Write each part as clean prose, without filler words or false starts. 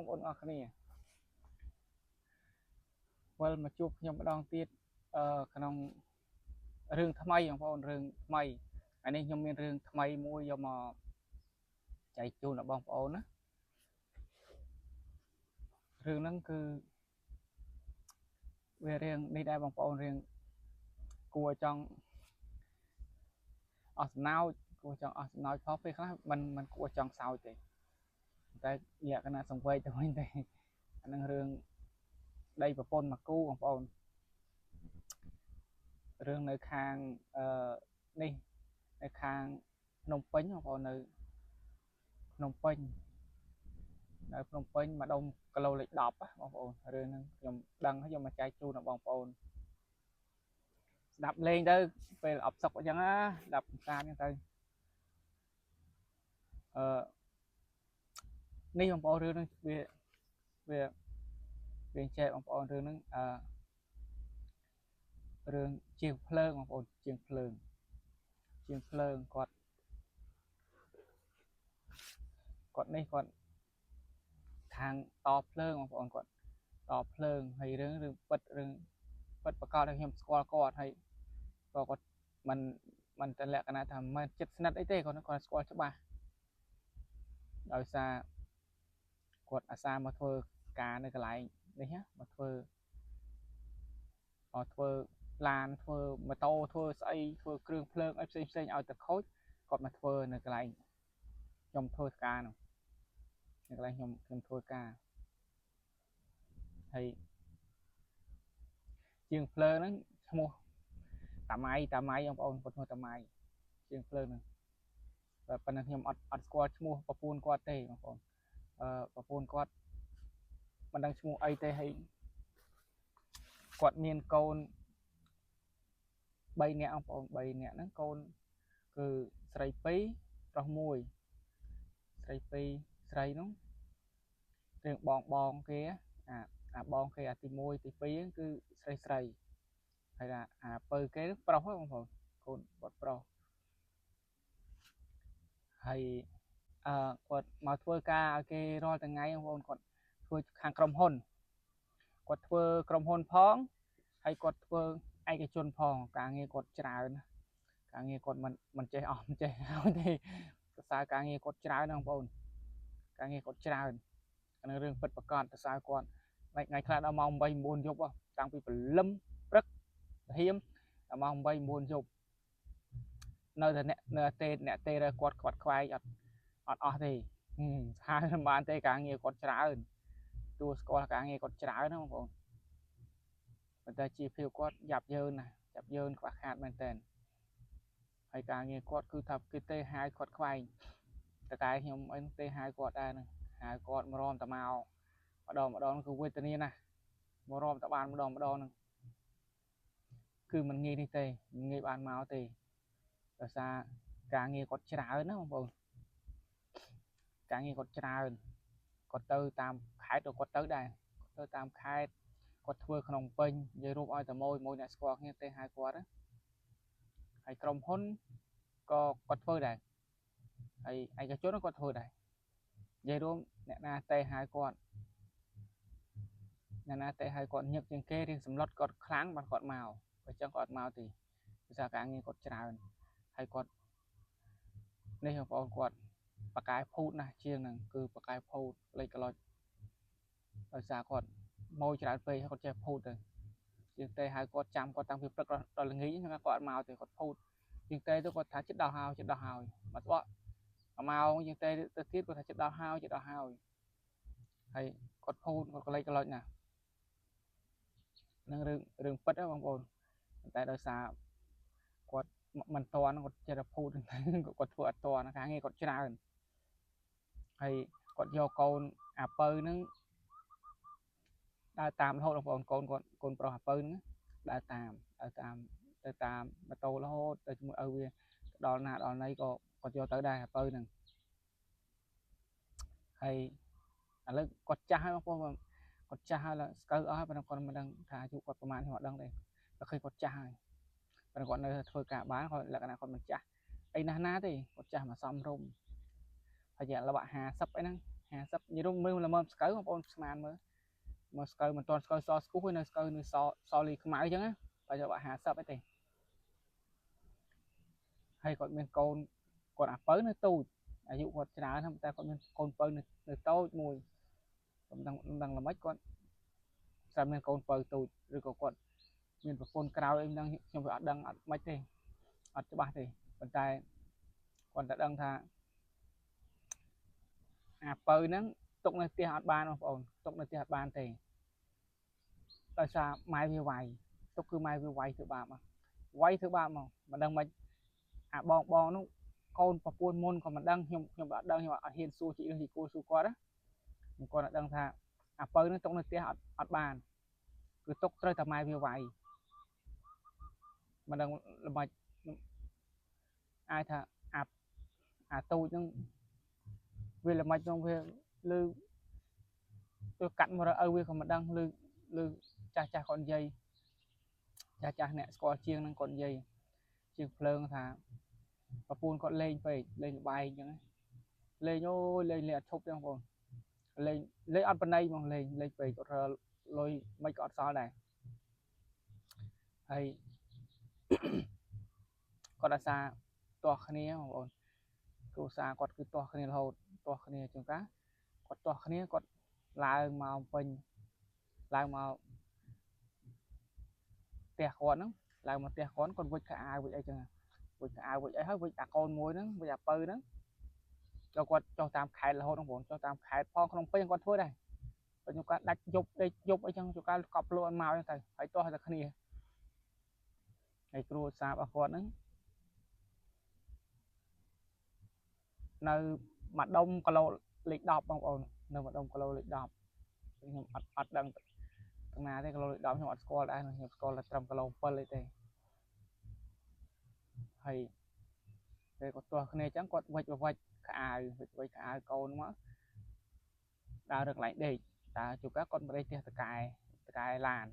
បងប្អូនអរគ្នាវិលមកជួបខ្ញុំម្ដងទៀតក្នុងរឿងថ្មីបងប្អូនរឿងថ្មីថ្ងៃនេះខ្ញុំមានរឿងថ្មីមួយយកមកចែកជូនដល់បងប្អូនណារឿងហ្នឹងគឺវារឿងនេះដែរបងប្អូនរឿងគួរចង់អស់សំណោចគួរចង់អស់សំណោចផងពេលខ្លះมันគួរចង់សោចទេតែលក្ខណៈសង្វេគទៅវិញទេអានឹងរឿងដីប្រពន្ធមកគូបងប្អូនរឿងនៅខាងនេះនៅខាងភ្នំពេញបងប្អូននៅភ្នំពេញម្ដុំគីឡូលេខ10បងប្អូនរឿងហ្នឹងខ្ញុំដឹងខ្ញុំមកចែកជូនដល់បងប្អូនស្ដាប់លេងទៅពេលអបសុកអញ្ចឹងណាស្ដាប់តាមអញ្ចឹងទៅនេះបងប្អូនរឿងហ្នឹងវាចែកបងប្អូនរឿងហ្នឹងរឿងជាងភ្លើងបងប្អូនជាងភ្លើងគាត់ខាងតភ្លើងបងប្អូនគាត់តភ្លើងហើយរឿងពិតប្រកបដែលខ្ញុំស្គាល់គាត់ហើយក៏គាត់មិនតែលក្ខណៈថាមិនចិត្តស្និទ្ធអីទេគាត់ស្គាល់ច្បាស់ដោយសារគាត់អាសាមកធ្វើការនៅកន្លែងនេះមកធ្វើឡានធ្វើម៉ូតូធ្វើស្អីធ្វើគ្រឿងភ្លើងអីផ្សេងឲ្យទៅខូចគាត់មកធ្វើនៅកន្លែងខ្ញុំធ្វើការនោះនៅកន្លែងខ្ញុំធ្វើការហើយជាងភ្លើងហ្នឹងឈ្មោះតាម៉ៃបងប្អូនគាត់ឈ្មោះតាម៉ៃជាងភ្លើងហ្នឹងតែប៉ុន្តែខ្ញុំអត់ស្គាល់ឈ្មោះប្រពន្ធគាត់ទេបងប្អូនប្រពន្ធគាត់មិនដឹងឈ្មោះអីទេហើយគាត់មានកូន3នាក់បងប្អូន3នាក់ហ្នឹងកូនគឺស្រី2ប្រុស1ស្រី2ស្រីនោះរឿងបងគេអាបងគេអាទី1ទី2គឺស្រីហើយអាពៅគេប្រុសបងប្អូនកូនគាត់ប្រុសហើយគាត់មកធ្វើការឲ្យគេរាល់ថ្ងៃបងប្អូនគាត់ធ្វើខាងក្រុមហ៊ុនគាត់ធ្វើក្រុមហ៊ុនផងហើយគាត់ធ្វើឯកជនផងការងារគាត់ច្រើនការងារគាត់មិនចេះអស់មិនចេះហើយទេសរសើរការងារគាត់ច្រើនបងប្អូនការងារគាត់ច្រើនអានឹងរឿងពិតប្រកបសរសើរគាត់ថ្ងៃខ្លះដល់ម៉ោង8 9យប់តាំងពីព្រលឹមព្រឹកហៀមដល់ម៉ោង8 9យប់នៅតែអ្នកទេគាត់ខ្វាយអត់អស់ទេហើយមិនបានទេការងារគាត់ច្រើនទួស្គាល់ការងារគាត់ច្រើនណាបងប្អូនប៉ុន្តែជីវភាពគាត់យ៉ាប់យ៉ឺនណាខ្វះខាតមែនតើហើយការងារគាត់គឺថាគេទេហាយគាត់ខ្វែងតែខ្ញុំអីទេហាយគាត់ដែរហ្នឹងហាយគាត់មករំតាមកម្ដងគឺវេទនាណាស់មករំតាបានម្ដងហ្នឹងគឺមិនងាយនេះទេមិនងាយបានមកទេដោយសារការងារគាត់ច្រើនណាបងប្អូនការងារគាត់ច្រើនគាត់ទៅតាមខេត្តគាត់ទៅដែរទៅតាមខេត្តគាត់ធ្វើក្នុងពេញនិយាយរួមឲ្យតែមួយអ្នកស្គាល់គ្នាទេហាយគាត់ហើយក្រុមហ៊ុនក៏គាត់ធ្វើដែរហើយឯកជនគាត់ធ្វើដែរនិយាយរួមអ្នកណាទេហាយគាត់ញឹកជាងគេរៀងសម្លុតគាត់ខ្លាំងបានគាត់មកបើចឹងគាត់មកទេភាសាការងារគាត់ច្រើនហើយគាត់នេះបងប្អូនគាត់បកកែភូតណាស់ជាងហ្នឹងគឺបកកែភូតលេខក្លុចដោយសារគាត់ម៉ូយច្រើនពេកគាត់ចេះភូតទៅជាងទេហើយគាត់ចាំគាត់តាំងពីព្រឹកដល់ល្ងាចហ្នឹងគាត់មកទេគាត់ភូតជាងទេទៅគាត់ថាចិត្តដល់ហើយមកស្បក់ម៉ោងជាងទេទៅទៀតគាត់ថាចិត្តដល់ហើយហើយគាត់ភូតគាត់លេខក្លុចណានឹងរឿងពិតណាបងប្អូនតែដោយសារគាត់មិនតន់គាត់ចេះតែភូតគាត់ធ្វើអត់តន់ការងារគាត់ច្រើនហើយគាត់យកកូនអាពៅហ្នឹងដើរតាមរហូតបងប្អូនកូនគាត់កូនប្រុសអាពៅហ្នឹងដើរតាមម៉ូតូរហូតទៅជាមួយឪវាដល់ណាដល់ណីក៏គាត់យកទៅដែរអាពៅហ្នឹងហើយឥឡូវគាត់ចាស់ហើយបងប្អូនគាត់ចាស់ហើយស្កើអស់ហើយប៉ុន្តែគាត់មិនដឹងថាអាយុគាត់ប្រហែលខ្ញុំអត់ដឹងទេតែឃើញគាត់ចាស់ហើយប៉ុន្តែគាត់នៅធ្វើការបានគាត់លក្ខណៈគាត់មិនចាស់អីណាស់ណាទេគាត់ចាស់មកសមរម្យហើយជាល្បាក់50អីហ្នឹង 50như đúng mới là mơm sấy mà ôn sman mới mà sấy mình toàn sấy so scoop với nơi sấy nơi so lì không máy chứ á bây giờ bạn 50ấy thì hay còn bên còn à pớ nơi tôi à dụ còn chả không ta còn bên con pớ nơi tôi mùi đang là mấy con sao bên con pớ tôi rồi còn miền phồn cao em đang trong việc đang mấy thì ở cho bạn thì còn trai còn đã đang tha à pớ nó tục nơi tia hạt ban không ổn tục nơi tia hạt ban thì tại sao mai về vay tục cứ mai về vay thứ ba mà vay thứ ba mà đang mấy à bong nó con và buôn môn còn mình đang nhưng bạn đang nhưng mà hiện su chị thì cô su quá đó mình còn là đang tha à pớ nó tục nơi tia hạt ban cứ tục rơi tầm mai về vay mà đang mà ai tha à tôi nhưng vì là mạch trong việc lư tôi cắt một ở vì còn mà đang lư lư cha con dây cha nè score chiêng đang còn dây chiêng phơn thà và phun còn lên về lên bài như lên nhô lên liệt thúc trong còn lên ăn bên đây mà lên về còn lôi mấy con sao này hay còn là xa to khné mà còn cô xa còn cứ to khné hột to khné chúng ta còn to khné còn lại màu bình lại màu tẹt con đó lại mà tẹt con còn với cả ai vậy chừng với cả ai vậy hết với cả con muối đó với cả pơ đó cho con cho tam khai là hôn ông bổn cho tam khai phong không phải con thôi này và chúng ta đặt dục đây dục ở trong chúng ta cọp luôn màu như thầy phải to là khné ngày cua xa bà con đó nơi mặt đông calo lịch đọc ông ổn nơi mặt đông calo lịch đọc nhưng ở đằng thằng nào thế calo lịch đọc nhưng mà score đây là score là 100 calo phân lên đây hay để có tua này chẳng có vạch cả câu nó đã được lại để ta chụp các con đây thì cái làn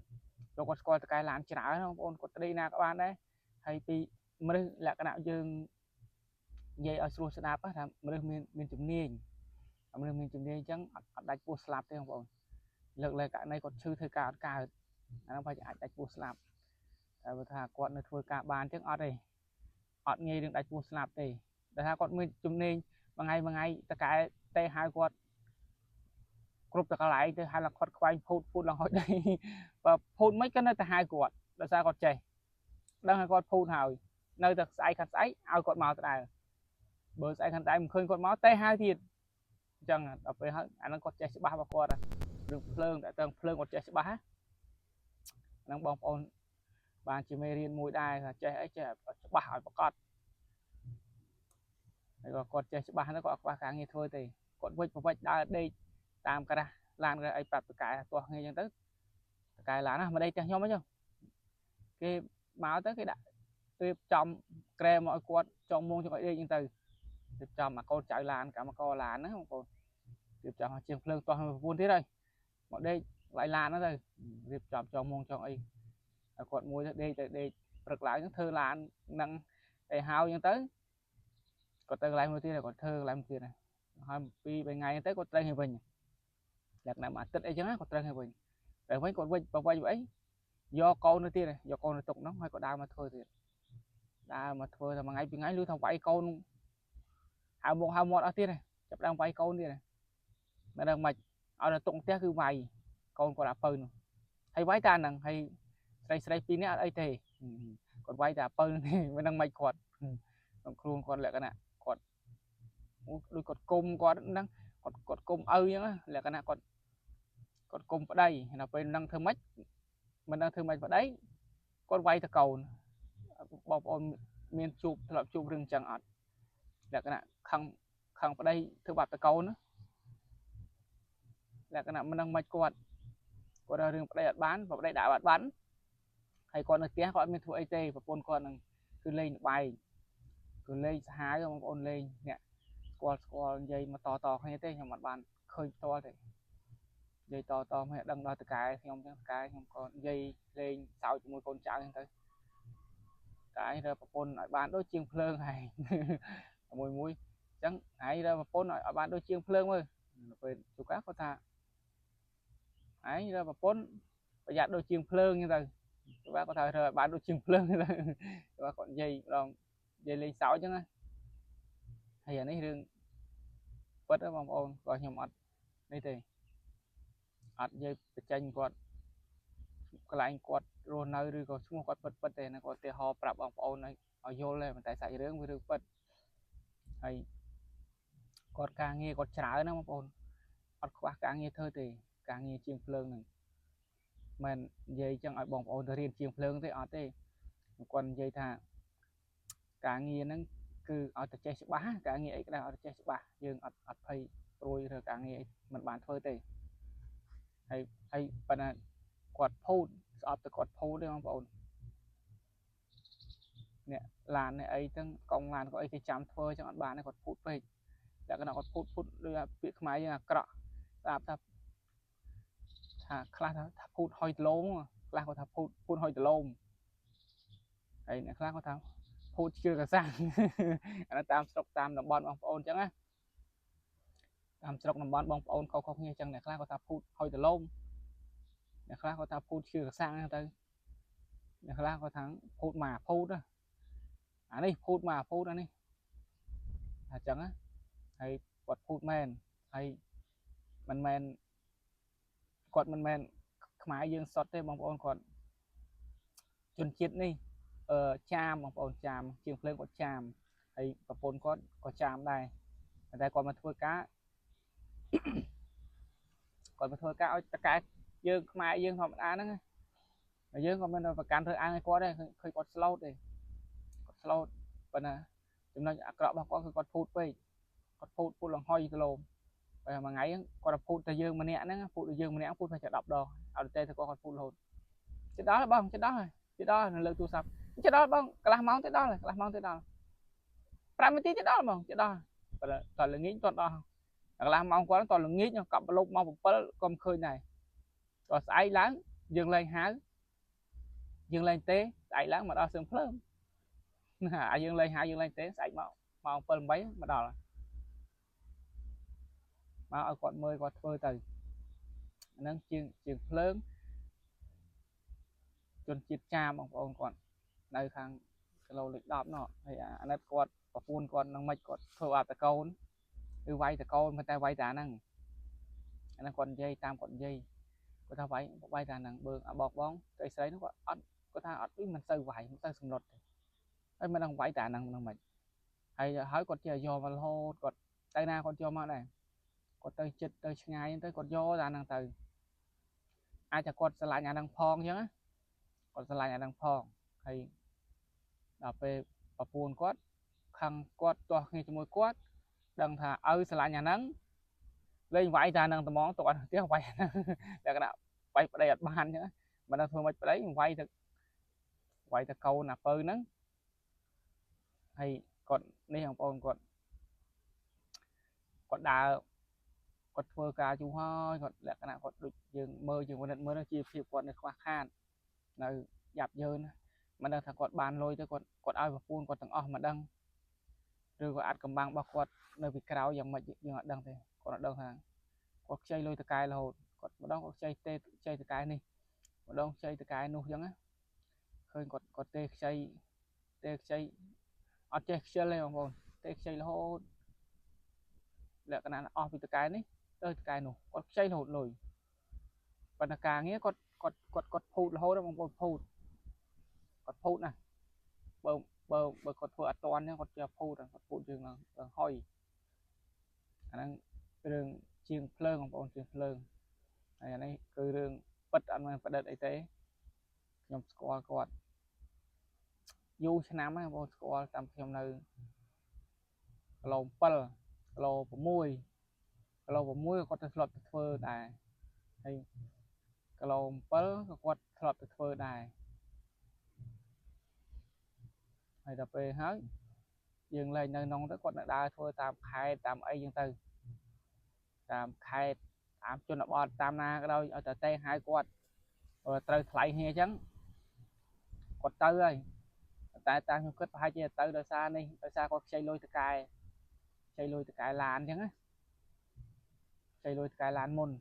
cho con coi cái làn chả không ôn có đây nào các bạn đấy hay thì mới là cái nào dương dây ở xuống đạp á làm mới miền chùm niên chẳng đánh bùa slap thế không ôn lực lại cả này còn sư thời cao cao nó phải đánh bùa slap tại vì thà con nó thôi cả bàn trước ở đây ở nghe đừng đánh bùa slap thì để thà con miền chùm niên mà ngày tất cả tay hai con group tất cả lại thì hai là con quay phun là hỏi đây và phun mấy cái nơi hai quạt là sao con chạy đang hai con phun hồi nơi thật sai khăn sấy ao con màu tại bữa sai khăn tay mình khơi con máu tay hai thiệt chẳng đọc về hết anh nó con chạy ba con được phơn tại tầng phơn con chạy ba đang bong ôn bàn chỉ mê riêng mũi đai là chạy ấy chạy ba hỏi con rồi con chạy ba nó có qua cả nghe thôi thì con vịt đã đây tam cái ra lan ra ai bật cái tua nghe chẳng tới cái lá nào mà đây chẳng nhau mấy chứ cái máu tới cái đại tiếp trong kre mọi quạt trong môn cho mọi đi nhưng từ tiếp trong mà con chạy lan cả mà con là nó không còn tiếp trong chiếc lưng toàn vuông thế đây mọi đây lại lan nó rồi tiếp trong trong môn cho ấy còn mua đây rực lại những thơ là năng để hao nhưng tới còn từ lại một tí này còn thơ lại một tí này hai pi bên ngày tới còn tên mình đặt nào mà tích ấy chứ còn tên mình để mấy con và quay vậy do con nữa này do con nó tục nó hay có đau mà thôi thì đau mà thôi là mà ngay lưu thông vay con hai một ở tiên này chấp đang vay con đi này mà đang mạch ở là tụng té cứ vay con còn là phơi hay vay ta nằng hay xây pin ở đây thì còn vay ta phơi mới đang mạch quạt luôn còn lại cái nè quạt đôi cột cung có đang cột cung nhá là cái nè cột cung ở đây là bên đang thơ mách mình đang thơ mạch vào đấy con vay ta cầu bọc ôn miền chụp rừng chẳng ọt là cái nè khăng vào đây thơ bạc ta cầu nữa là cái nào mình đang mạch quạt còn rừng đây bán và đây đã bán hay con là tiếng gọi mình thua AT và con cứ lên bài cứ lên hái rồi con lên nè con dây mà to hay thế nhưng mà bạn khơi to thì dây to mà đăng đo từ cái thì không còn dây lên sau cho một con cháu như thế cái rồi con lại bán đôi chiên phơn này mùi chẳng hãy ra mà con lại bán đôi chiên phơn ơi ពេលជួកាគាត់ថាឯងរើប្រពន្ធប្រយ័ត្នដូចជាងភ្លើងហ្នឹងទៅជួកាគាត់ថារើបានដូចជាងភ្លើងហ្នឹងទៅជួកាគាត់និយាយម្ដងនិយាយលេងសើចអញ្ចឹងណាហើយអានេះរឿងពិតបងប្អូនគាត់ខ្ញុំអត់នេះទេអត់និយាយបញ្ចេញគាត់កន្លែងគាត់រស់នៅឬក៏ឈ្មោះគាត់ពិតទេណាគាត់ឧទាហរណ៍ប្រាប់បងប្អូនឲ្យយល់ទេប៉ុន្តែសាច់រឿងវារឿងពិតហើយគាត់ការងារគាត់ច្រើនណាបងប្អូនអត់ខ្វះការងារធ្វើទេការងារជាងភ្លើងហ្នឹងមិននិយាយចឹងឲ្យបងប្អូនទៅរៀនជាងភ្លើងទេអត់ទេគាត់និយាយថាការងារហ្នឹងគឺឲ្យតែចេះច្បាស់ការងារអីក៏ដោយឲ្យតែចេះច្បាស់យើងអត់ភ័យព្រួយឬការងារមិនបានធ្វើទេហើយប៉ុន្តែគាត់ភូតស្អប់តែគាត់ភូតទេបងប្អូនអ្នកឡាននេះអីចឹងកង់ឡានក៏អីគេចាំធ្វើចឹងអត់បានទេគាត់ភូតពេកលក្ខណៈគាត់ភូតដូចពាក្យខ្មែរយើងអាក្រក់ស្អាតថាខ្លះថាភូតហុយដលងខ្លះគាត់ថាភូតហុយដលងហើយអ្នកខ្លះគាត់ថាភូតជឿកសាំងអានោះតាមស្រុកតាមតំបន់បងប្អូនចឹងណាតាមស្រុកតំបន់បងប្អូនខុសគ្នាចឹងអ្នកខ្លះគាត់ថាភូតហុយដលងអ្នកខ្លះគាត់ថាភូតជឿកសាំងទៅអ្នកខ្លះគាត់ថាភូតមកភូតអានេះភូតមកភូតអានេះថាចឹងណាហើយគាត់ភូតមែនហើយមិនមែនគាត់មិនមែនខ្មែរយើងសុទ្ធទេបងប្អូនគាត់ជនជាតិនេះចាមបងប្អូនចាមជាងភ្លើងគាត់ចាមហើយប្រពន្ធគាត់ក៏ចាមដែរតែគាត់មកធ្វើការគាត់មកធ្វើការឲ្យតកែយើងខ្មែរយើងធម្មតាហ្នឹងហើយយើងក៏មិនប្រកាន់ធ្វើអាងឲ្យគាត់ដែរឃើញគាត់ស្លូតទេគាត់ស្លូតប៉ុន្តែចំណុចអាក្រក់របស់គាត់គឺគាត់ភូតពេកគាត់ភូតលង្ហុយគីឡូហើយមួយថ្ងៃគាត់ភូតតែយើងម្នាក់ហ្នឹងភូតតែយើងម្នាក់ភូតតែ10ដងឲ្យតែគាត់ភូតរហូតជិតដល់បងជិតដល់នៅលើទូរស័ព្ទជិតដល់បងកន្លះម៉ោងទៅដល់កន្លះម៉ោងទៅដល់5នាទីទៅដល់បងជិតដល់តើល្ងាចគាត់ដល់កន្លះម៉ោងគាត់តើល្ងាចកប់ប្រឡូកម៉ោង7ក៏មិនឃើញដែរតើស្អែកឡើងយើងលែងហៅយើងលែងទេស្អែកឡើងមកដល់សឹងភ្លើងអាយើងលែងហៅយើងលែងទេស្អែកមកម៉ោង7 8មកដល់មកឲ្យគាត់មើលគាត់ធ្វើទៅហ្នឹងជាងភ្លើងជនជាតិចាមបងប្អូនគាត់នៅខាងគីឡូលេខ10នោះហើយអាណិតគាត់ប្រពន្ធគាត់នឹងមិនគាត់ធ្វើអាតកូនគឺវាយតកូនមិនតែវាយតាហ្នឹងអាហ្នឹងគាត់និយាយតាមគាត់និយាយគាត់ថាវាយតាហ្នឹងបើបងស្រីនោះគាត់អត់គាត់ថាអត់មិនទៅវាយមិនទៅសំណុតទេហើយមិនដឹងវាយតាហ្នឹងមិនហើយគាត់ជាយកមករហូតគាត់ទៅណាគាត់យកមកដែរគាត់ទៅចិត្តទៅឆ្ងាយទៅគាត់យកតាហ្នឹងទៅអាចតែគាត់ឆ្លាញ់អាហ្នឹងផងអញ្ចឹងគាត់ឆ្លាញ់អាហ្នឹងផងហើយដល់ពេលប្រពន្ធគាត់ខឹងគាត់ទាស់គ្នាជាមួយគាត់ដឹងថាឲ្យឆ្លាញ់អាហ្នឹងលេងវាយតាហ្នឹងត្មងទៅអត់ផ្ទះវាយហ្នឹងលក្ខណៈវាយប្តីអត់បានអញ្ចឹងមិនដឹងធ្វើមិនប្តីវាយទៅកូនអាពៅហ្នឹងហើយគាត់នេះបងប្អូនគាត់ដើរគាត់ធ្វើការយូរហើយគាត់លក្ខណៈគាត់ដូចយើងមើលយើងមើលជីវភាពគាត់នៅខ្វះខាតនៅយ៉ាប់យ៉ឺនមិនដឹងថាគាត់បានលុយទៅគាត់ឲ្យប្រពន្ធគាត់ទាំងអស់មិនដឹងឬក៏អាចកំបាំងរបស់គាត់នៅពីក្រៅយ៉ាងម៉េចយើងអត់ដឹងទេគាត់អត់ដឹងថាគាត់ខ្ចីលុយតកែរហូតគាត់ម្ដងគាត់ខ្ចីតកែនេះម្ដងខ្ចីតកែនោះអញ្ចឹងណាឃើញគាត់ទេខ្ចីអត់ចេះខ្ជិលទេបងប្អូនទេខ្ចីរហូតលក្ខណៈអស់ពីតកែនេះទៅតកែនោះគាត់ខ្ចីរហូតលុយប៉ុន្តែការងារគាត់ភូតរហូតបងប្អូនភូតណាបើគាត់ធ្វើអត់តាន់គាត់ជាភូតយើងឡើងហុយអាហ្នឹងរឿងជាងភ្លើងបងប្អូនជាងភ្លើងហើយអានេះគឺរឿងពិតអត់មានប្រឌិតអីទេខ្ញុំស្គាល់គាត់យូរឆ្នាំហើយបងប្អូនស្គាល់តាមខ្ញុំនៅគីឡូ7គីឡូ6គាត់ទៅធ្លាប់ទៅធ្វើដែរហើយគីឡូ7ក៏គាត់ធ្លាប់ទៅធ្វើដែរហើយដល់ពេលហើយយើងលែងនៅក្នុងទៅគាត់នៅដើរធ្វើតាមខេត្តតាមអីចឹងទៅតាមខេត្តតាមជនបទតាមណាក៏ដោយឲ្យតែទេហៅគាត់ត្រូវថ្លៃគ្នាអញ្ចឹងគាត់ទៅហើយតែតាមខ្ញុំគិតប្រហែលជាទៅដោយសារគាត់ខ្ចីលុយតកែឡានអញ្ចឹងណា chạy lôi cái lan môn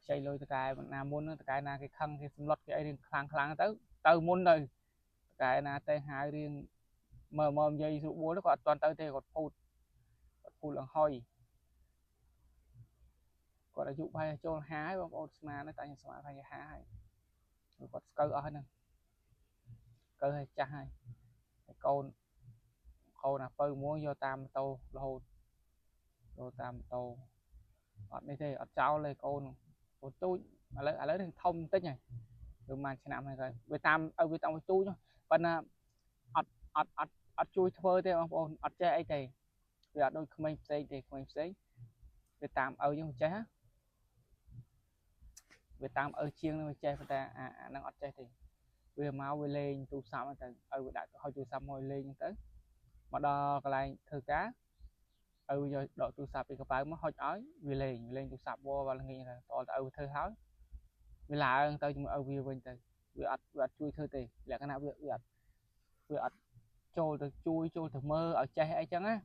chạy lôi cái na môn cái na cái khăn cái lót cái riêng khlang tới từ môn rồi cái na tay hai riêng mờ dây dụ búa nó còn toàn tới thì còn phụt là hoi còn là dụ bay cho hái bông ôn mà nó tại sao phải hái rồi còn câu ở nè câu hay cha hay câu là phơi muốn vô tam tô lâu vô tam tô ở đây thì ở cháu lấy câu tôi mà lấy thằng thông tích này rồi mà sẽ làm này rồi với tam ở với tam chui nhá bên ở chui phơi thế bông ôn ở chơi ấy thì vì ở đôi không xây với tam ở trong chế với tam ở chiêng nó chơi người ta đang ở chơi thì vừa máu vừa lên tu sắm thì ở đại hơi tu sắm ngồi lên tới mà đo cái này thử cá bây giờ độ tu sắm thì các bạn mới hơi ói vì lên tu sắm vô và nghe là to ở thơ háo vì lạ tới chúng ở vì bên từ vừa chui thơ thì là cái nào vừa trôi được chui trôi từ mơ ở chơi ấy chẳng á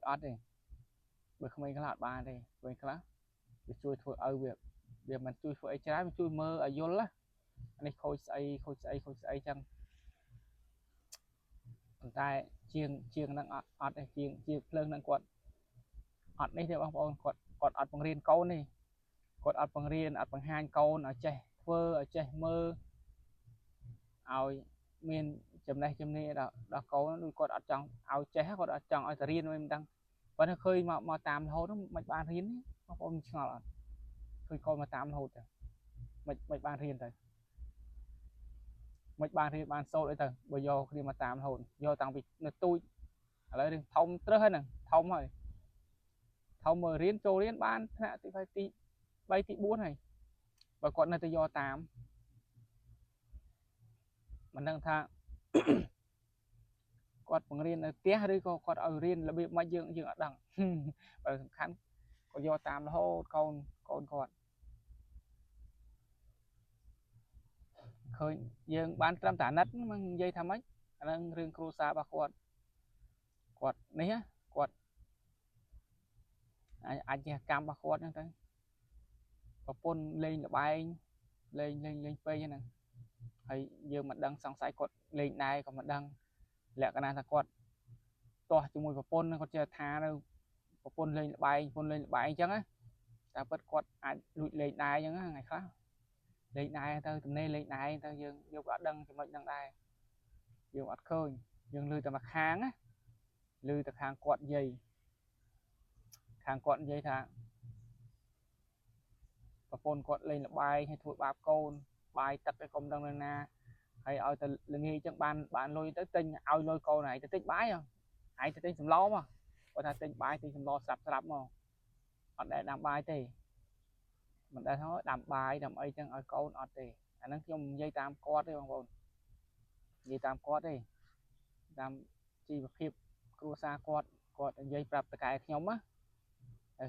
ở đây vừa không ai cái lạt ba đây bên cái lá việc chui thôi ở việc mình chui phải trái mình chui mơ ở vô lá anh ấy khôi xây chăng tay chiêng đang ọt này chiêng lưng đang quật ọt này thì bông bông quật ọt bằng riêng câu này quật ọt bằng riêng ọt bằng hai câu ở chạy vơ ở chạy mơ ao miền chấm này đó câu nó quật ọt trong ao chạy quật ọt trong ở riêng mình đang và nó khơi mà tạm thôi nó mạch bàn riêng bông bông ngọt khơi coi mà tạm thôi mạch bàn riêng rồi mạch bàn thì bàn sâu đấy từ bây giờ khi mà tạm hồn do tăng việc nó tôi ở đây thông rất hơn nè thông rồi thông mở riêng trâu riêng ban thế thì phải tí bay tí bốn này và còn là tự do tạm mình đang tha quạt bằng riêng là té đi quạt ở riêng là bị mai dương ở đằng và khán có do tạm là hô con khơi dương ban trăm tả nát mang dây tham ấy đang riêng cru sa ba quạt này quạt anh chỉ cam ba quạt nữa thôi và pôn lên là bay lên phê như này hay giờ mặt đăng sang sai quạt lên này còn mặt đăng lẹ cái này là quạt to cho mùi và pôn nó còn chưa tha đâu và pôn lên là bay chẳng á ta bất quạt lụi lên này chẳng á ngày khác lên này tao từ nay lên này tao dương vô cả đăng thì mình đăng đây dương mặt khơi dương lư từ mặt kháng á lư từ kháng quạt dây thang và phone quạt lên là bay hay thuộc bạp côn bay tật cái công đăng lên na hay ở từ nghi chẳng bạn lôi tới tinh ao lôi câu này tới tích bái không hãy tới tinh sầm lo mà có thể tinh bái thì sầm lo sập mà ở đây làm bài thì mình đã nói làm bài làm ấy chẳng ở câu ở thì anh nó trong dây tam quạt đấy không dây tam quạt đi làm chi và khiếp cua xa quạt dây bạp cái nhóm á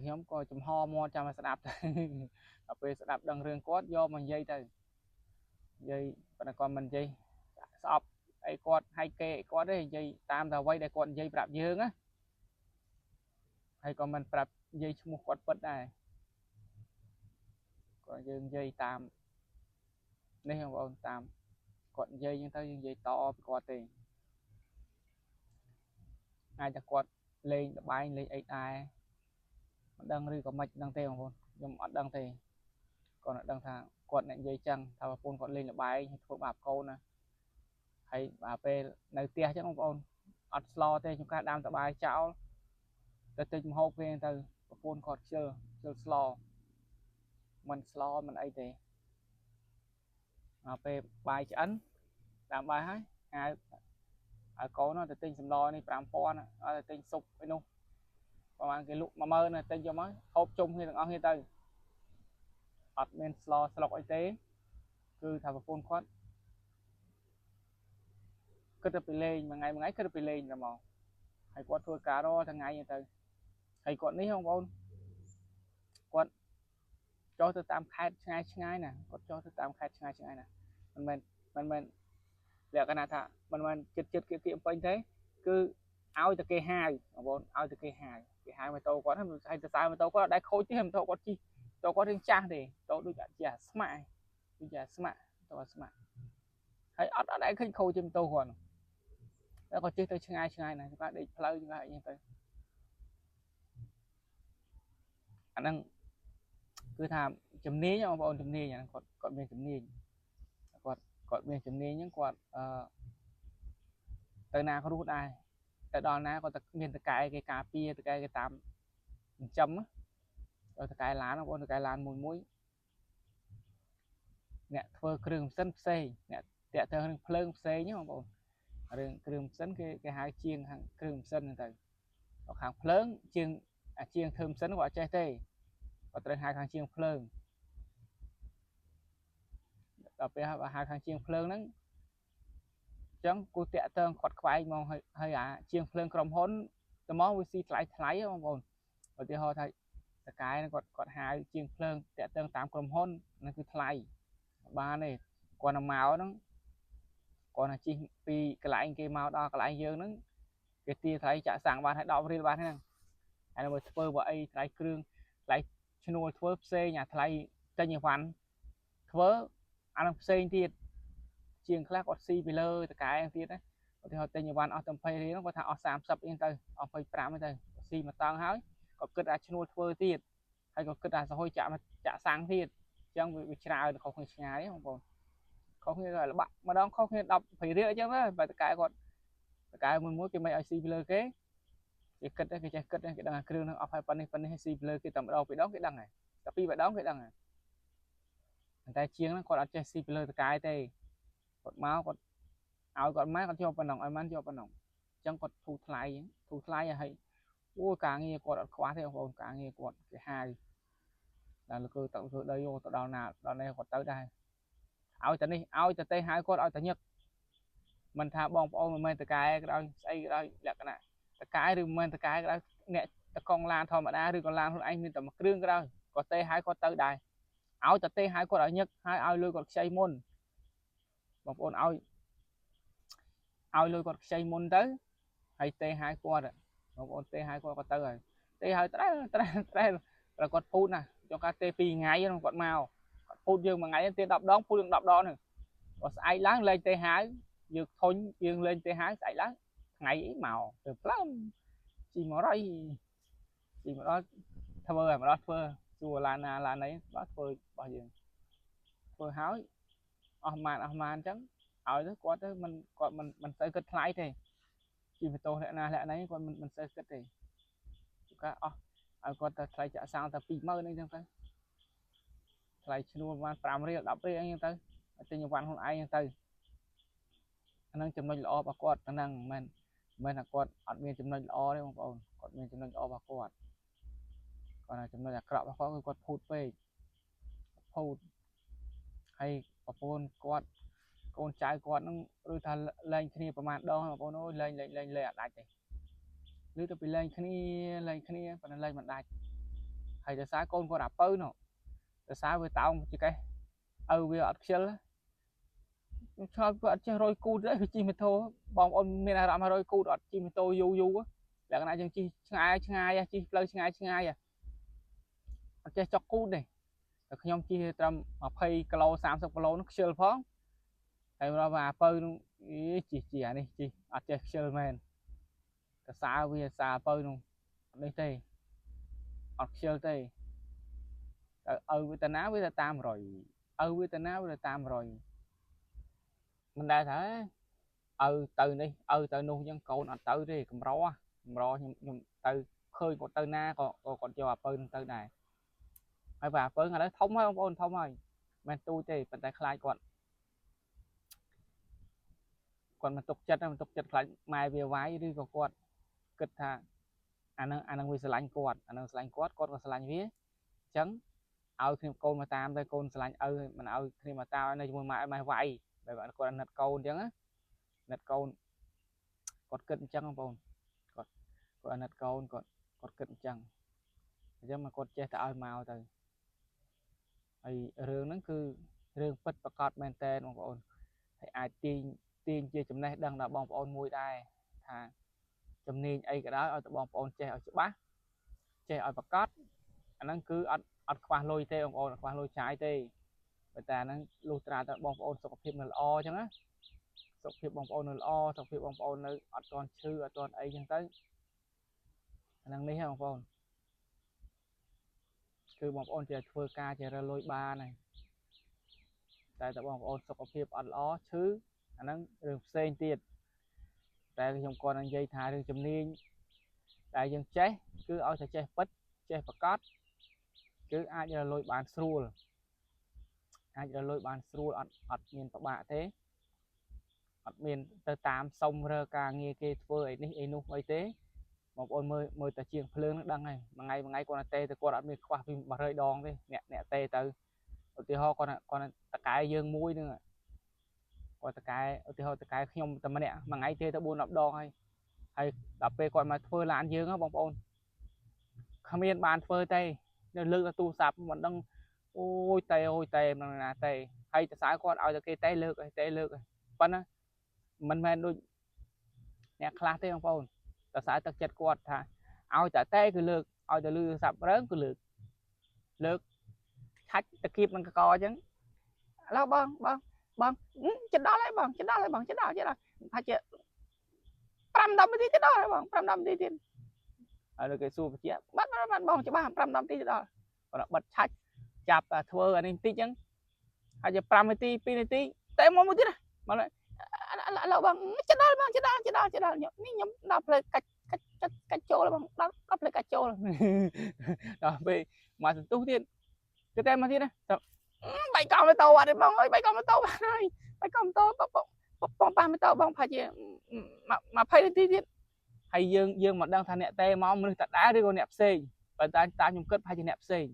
nhóm coi chùm ho mo cho mà sẽ đạp về sẽ đạp đằng rừng quát do mình dây còn mình dây sọp ấy quạt hay kệ quát đấy dây tam là quay đây còn dây bạp dương á hay còn mình bạp dây một quạt bật này còn dương dây tam đây không ông tam còn dây nhưng thấy dây to quạt thì aiจะquạt lên bay lên ấy ai đăng đi có mạch đăng tê không nhưng mà đăng thì còn đăng thang quạt này dây chăng thao phun quạt lên là bay thuộc bạp câu nè hay bà p nơi tia chứ không ôn ọt slo tê chúng ta đang tập bài cháo từ từ hộp về từ phun quạt chơi slo mình ấy thì p bài chấn làm bài hết hai ở cố nó từ tinh sầm lo này làm pon ở tinh sụp cái nung và cái lục mà mơ này tinh cho mới hộp chung hay thằng như từ ọt men slo y tế cứ thằng phun quát cứ tập lên mà ngày cứ tập lên là mò hay quát thua cá đó thằng ngày như từ hay quát ní không ôn quát cho tôi tam khai ngay nè quát cho tôi tam khai ngay nè mình liệu cái nào thà mình chết cái kiệm quanh thế cứ ao từ cây hai bọn ao từ cây hai mà tàu có hay từ sao mà tàu có đáy khối chứ mà tàu có chi tàu có riêng trang thì tàu đôi giả smart đôi giả smart tàu smart hay ở đáy khơi khối chứ tàu còn nó có chơi tới chương ai này chúng ta để play như vậy như thế anh đang cứ tham chấm ní nhau bọn chấm ní nhá còn bên chấm ní còn bên chấm ní những quạt tới nào có rút ai tại đó na có miền cái cà phê cái tam chấm á rồi cái lá nó có cái lá mùi muối nè thưa kêu sân xây nè tẹt theo phơi xây nhá bọn kêu sân cái hai chiên hàng kêu sân này rồi hàng phơi chiên thơm sân gọi trái tê và tới hai hàng chiên phơi đặc biệt là hai hàng chiên phơi nó chẳng cô tẹt theo quạt quay mong hơi chiên phơi cầm hốn tao món với xì thái không bọn rồi thì họ thấy cái nó còn hai chiên phơi tẹt theo 8 cầm hốn nó cứ thái ba này còn là máu nó còn là chi vì cái lại cái màu đó cái lại dương nó cái tia thấy chả sáng bạn hãy đọc riêng bạn thế này anh mới phơi vậy lại kêu lại cho nuôi phơi xe nhà thay cho nhiều phần phơi anh xe thì chiên khác có xì bì lơ cái anh tiết đấy thì họ tên nhiều phần ở tầm phơi thì nó có thằng ở 30 yên tới ở phơi 5 tới xì mà tăng hói có kết ra cho nuôi phơi tiết hay có kết ra xã hội chả sáng tiết trong việc trào không phải nhái không còn không khi gọi là bạn mà đó không khi đọc phải riêng chứ á và cái còn cái mình muốn cái máy IC blur kế cái cất cái chạy cất cái đằng kêu nó phải phần này IC blur cái tầm đầu phải đóng cái đằng này tapi phải đóng cái đằng này người ta chiếng nó còn ở trên IC blur cái đây còn máu còn áo còn máy còn cho phần đồng ai mang cho phần đồng chẳng còn thu thay là hay ua càng nghe còn khóa theo còn càng nghe còn cái hai là cơ tạo cơ đây vô tạo đào nào đào này còn tới đây ao từ này ao từ tây hai con ao từ nhật mình thà bong bong mình từ cái đó xây đó là cái này cái rồi mình từ cái đó nè con lan thôi mà đa rồi còn lan thôi anh nên tầm cái cái đó có tây hai con tới đây áo từ tây hai con ở nhật hai ao lôi còn xây môn bong bong ao lôi còn xây môn tới hay tây hai con rồi bong bong tây hai con có tới rồi tây hai tới là con phun nè cho cá tây pi ngay nó còn màu phun dương mà ngày tiền đọc đó phun đừng đọc đó nữa có ai láng lên tây hải dương thôn dương lên tây hải sai láng ngày màu được lắm chỉ mà nói chỉ mà đó thơ mà đó thơ chùa là đấy đó thơ bao giờ thơ háo man trắng ở đó có tới mình còn mình sẽ kết lại thì chỉ phải tôi lại đấy còn mình sẽ kết thì cái con ta lại chả sao ta pì mơ nên chẳng tới lại chua man 5 riêng 10 riêng anh tới trên nhiều văn không ai anh tới năng chấm nói lõ bà quạt năng mình là quạt ở miền chấm nói lõ đấy không còn miền chấm nói lõ bà quạt còn là chấm nói là cọ bà có quạt phụt về phụt hay bà phun quạt con trai quạt nó đôi thằng lên khiประมาณ đó mà nó lên đại này lưới tôi bị lên khi còn lên mặt đại hay là sáng con đạp bơi nó sáng với tao chỉ cái bây giờ chơi cho vợ chơi rồi cút đấy chi mà thôi bong ôn miền Nam rồi cút ở chi mà tôi du á là cái này chẳng chi ngay chi lời ngay chơi cho cút này khi nhom chi tầm 20 kg 30 kg nó chơi phóng hay là mà phơi chỉ này chi ở chơi chơi men cái xa bây giờ xa phơi luôn đây đây ở chơi đây với ta ná với ta tam rồi với ta ná với ta tam rồi mình đã thấy từ đi từ nuôi dân cồn ở từ đi cầm ro nhưng từ khơi còn từ na còn cho phơi từ này hay và phơi ở đấy thông hay không thông rồi mình tu thì mình tại khai còn mình tục chất lại mai về vái đi còn quạt kịch thà anh đang vì lạnh quạt anh đang lạnh quạt con còn lạnh vía trắng khi cô mà tam đây con lạnh mình khi mà tao này mua mai vậy vậy bạn còn nặt câu trắng á nặt câu còn kịch trắng không còn nặt câu còn kịch trắng chứ mà con che tao màu từ ai rương nó cứ rương bật bật cọt men tên bọn ai tiên chia chấm này đang là bong ôn mùi đây thà ជំនាញអីក៏ដោយឲ្យតែបងប្អូនចេះឲ្យច្បាស់ចេះឲ្យប្រកបអាហ្នឹងគឺអត់ខ្វះលុយទេបងប្អូនអត់ខ្វះលុយចាយទេប៉ុន្តែអាហ្នឹងលុះត្រាតែបងប្អូនសុខភាពនៅល្អអញ្ចឹងណាសុខភាពបងប្អូននៅល្អសុខភាពបងប្អូននៅអត់ទាន់ឈឺអត់ទាន់អីអញ្ចឹងទៅអាហ្នឹងនេះហ៎បងប្អូនគឺបងប្អូនចេះធ្វើការចេះរើលុយបានហើយតែបងប្អូនសុខភាពអត់ល្អឈឺអាហ្នឹងរឿងផ្សេងទៀតតែខ្ញុំគាត់នឹងនិយាយថារឿងជំនាញតែយើងចេះគឺឲ្យតែចេះពិតចេះប្រកបគឺអាចរលួយបានស្រួលអាចរលួយបានស្រួលអត់មានពិបាកទេអត់មានទៅតាមសុំរើការងារគេធ្វើអីនេះអីនោះអីទេបងប្អូនមើលតែជាងភ្លើងនឹងដឹងហើយមួយថ្ងៃគាត់ទេទៅគាត់អត់មានខ្វះពី100ដងទេអ្នកទេទៅឧទាហរណ៍គាត់តកែយើងមួយនឹងគាត់តកែឧទាហរណ៍តកែខ្ញុំតែម្នាក់មួយថ្ងៃទេទៅ4 10ដងហើយដល់ពេលគាត់មកធ្វើឡានយើងបងប្អូនគ្មានបានធ្វើទេនៅលើកទូរស័ព្ទមិនដឹងអូយតែមិនណាទេហើយតសៅគាត់ឲ្យតែគេតែលើកប៉ុណ្ណាមិនមែនដូចអ្នកខ្លះទេបងប្អូនតសៅទឹកចិត្តគាត់ថាឲ្យតែគឺលើកឲ្យតែលឺទូរស័ព្ទរើគឺលើកឆាច់តគៀបនឹងកកអញ្ចឹងឥឡូវបងជិតដល់ហើយបងជិតដល់ហើយបងជិតដល់ថាជា5-10នាទីទៅដល់ហើយបង5-10នាទីទៀតហើយគេសួរបញ្ជាក់បាត់បងច្បាស់5-10នាទីទៅដល់គាត់បិទឆាច់ចាប់ធ្វើអានេះបន្តិចអញ្ចឹងហើយជា5នាទី2នាទីតែមកមួយទៀតណាមកឥឡូវបងជិតដល់បងជិតដល់នេះខ្ញុំដល់ផ្លូវកាច់ចូលបងដល់ផ្លូវកាច់ចូលដល់ពេលមកសន្ទុះទៀតគេតែមកទៀតណាបាយកង់ម៉ូតូអត់ទេបងអើយបាយកង់ម៉ូតូហើយបាយកង់ម៉ូតូបងប៉ះម៉ូតូបងផាច់ជា20នាទីទៀតហើយយើងមកដឹងថាអ្នកតេមកមនុស្សតដែរឬក៏អ្នកផ្សេងបើតែខ្ញុំគិតផាច់ជាអ្នកផ្សេង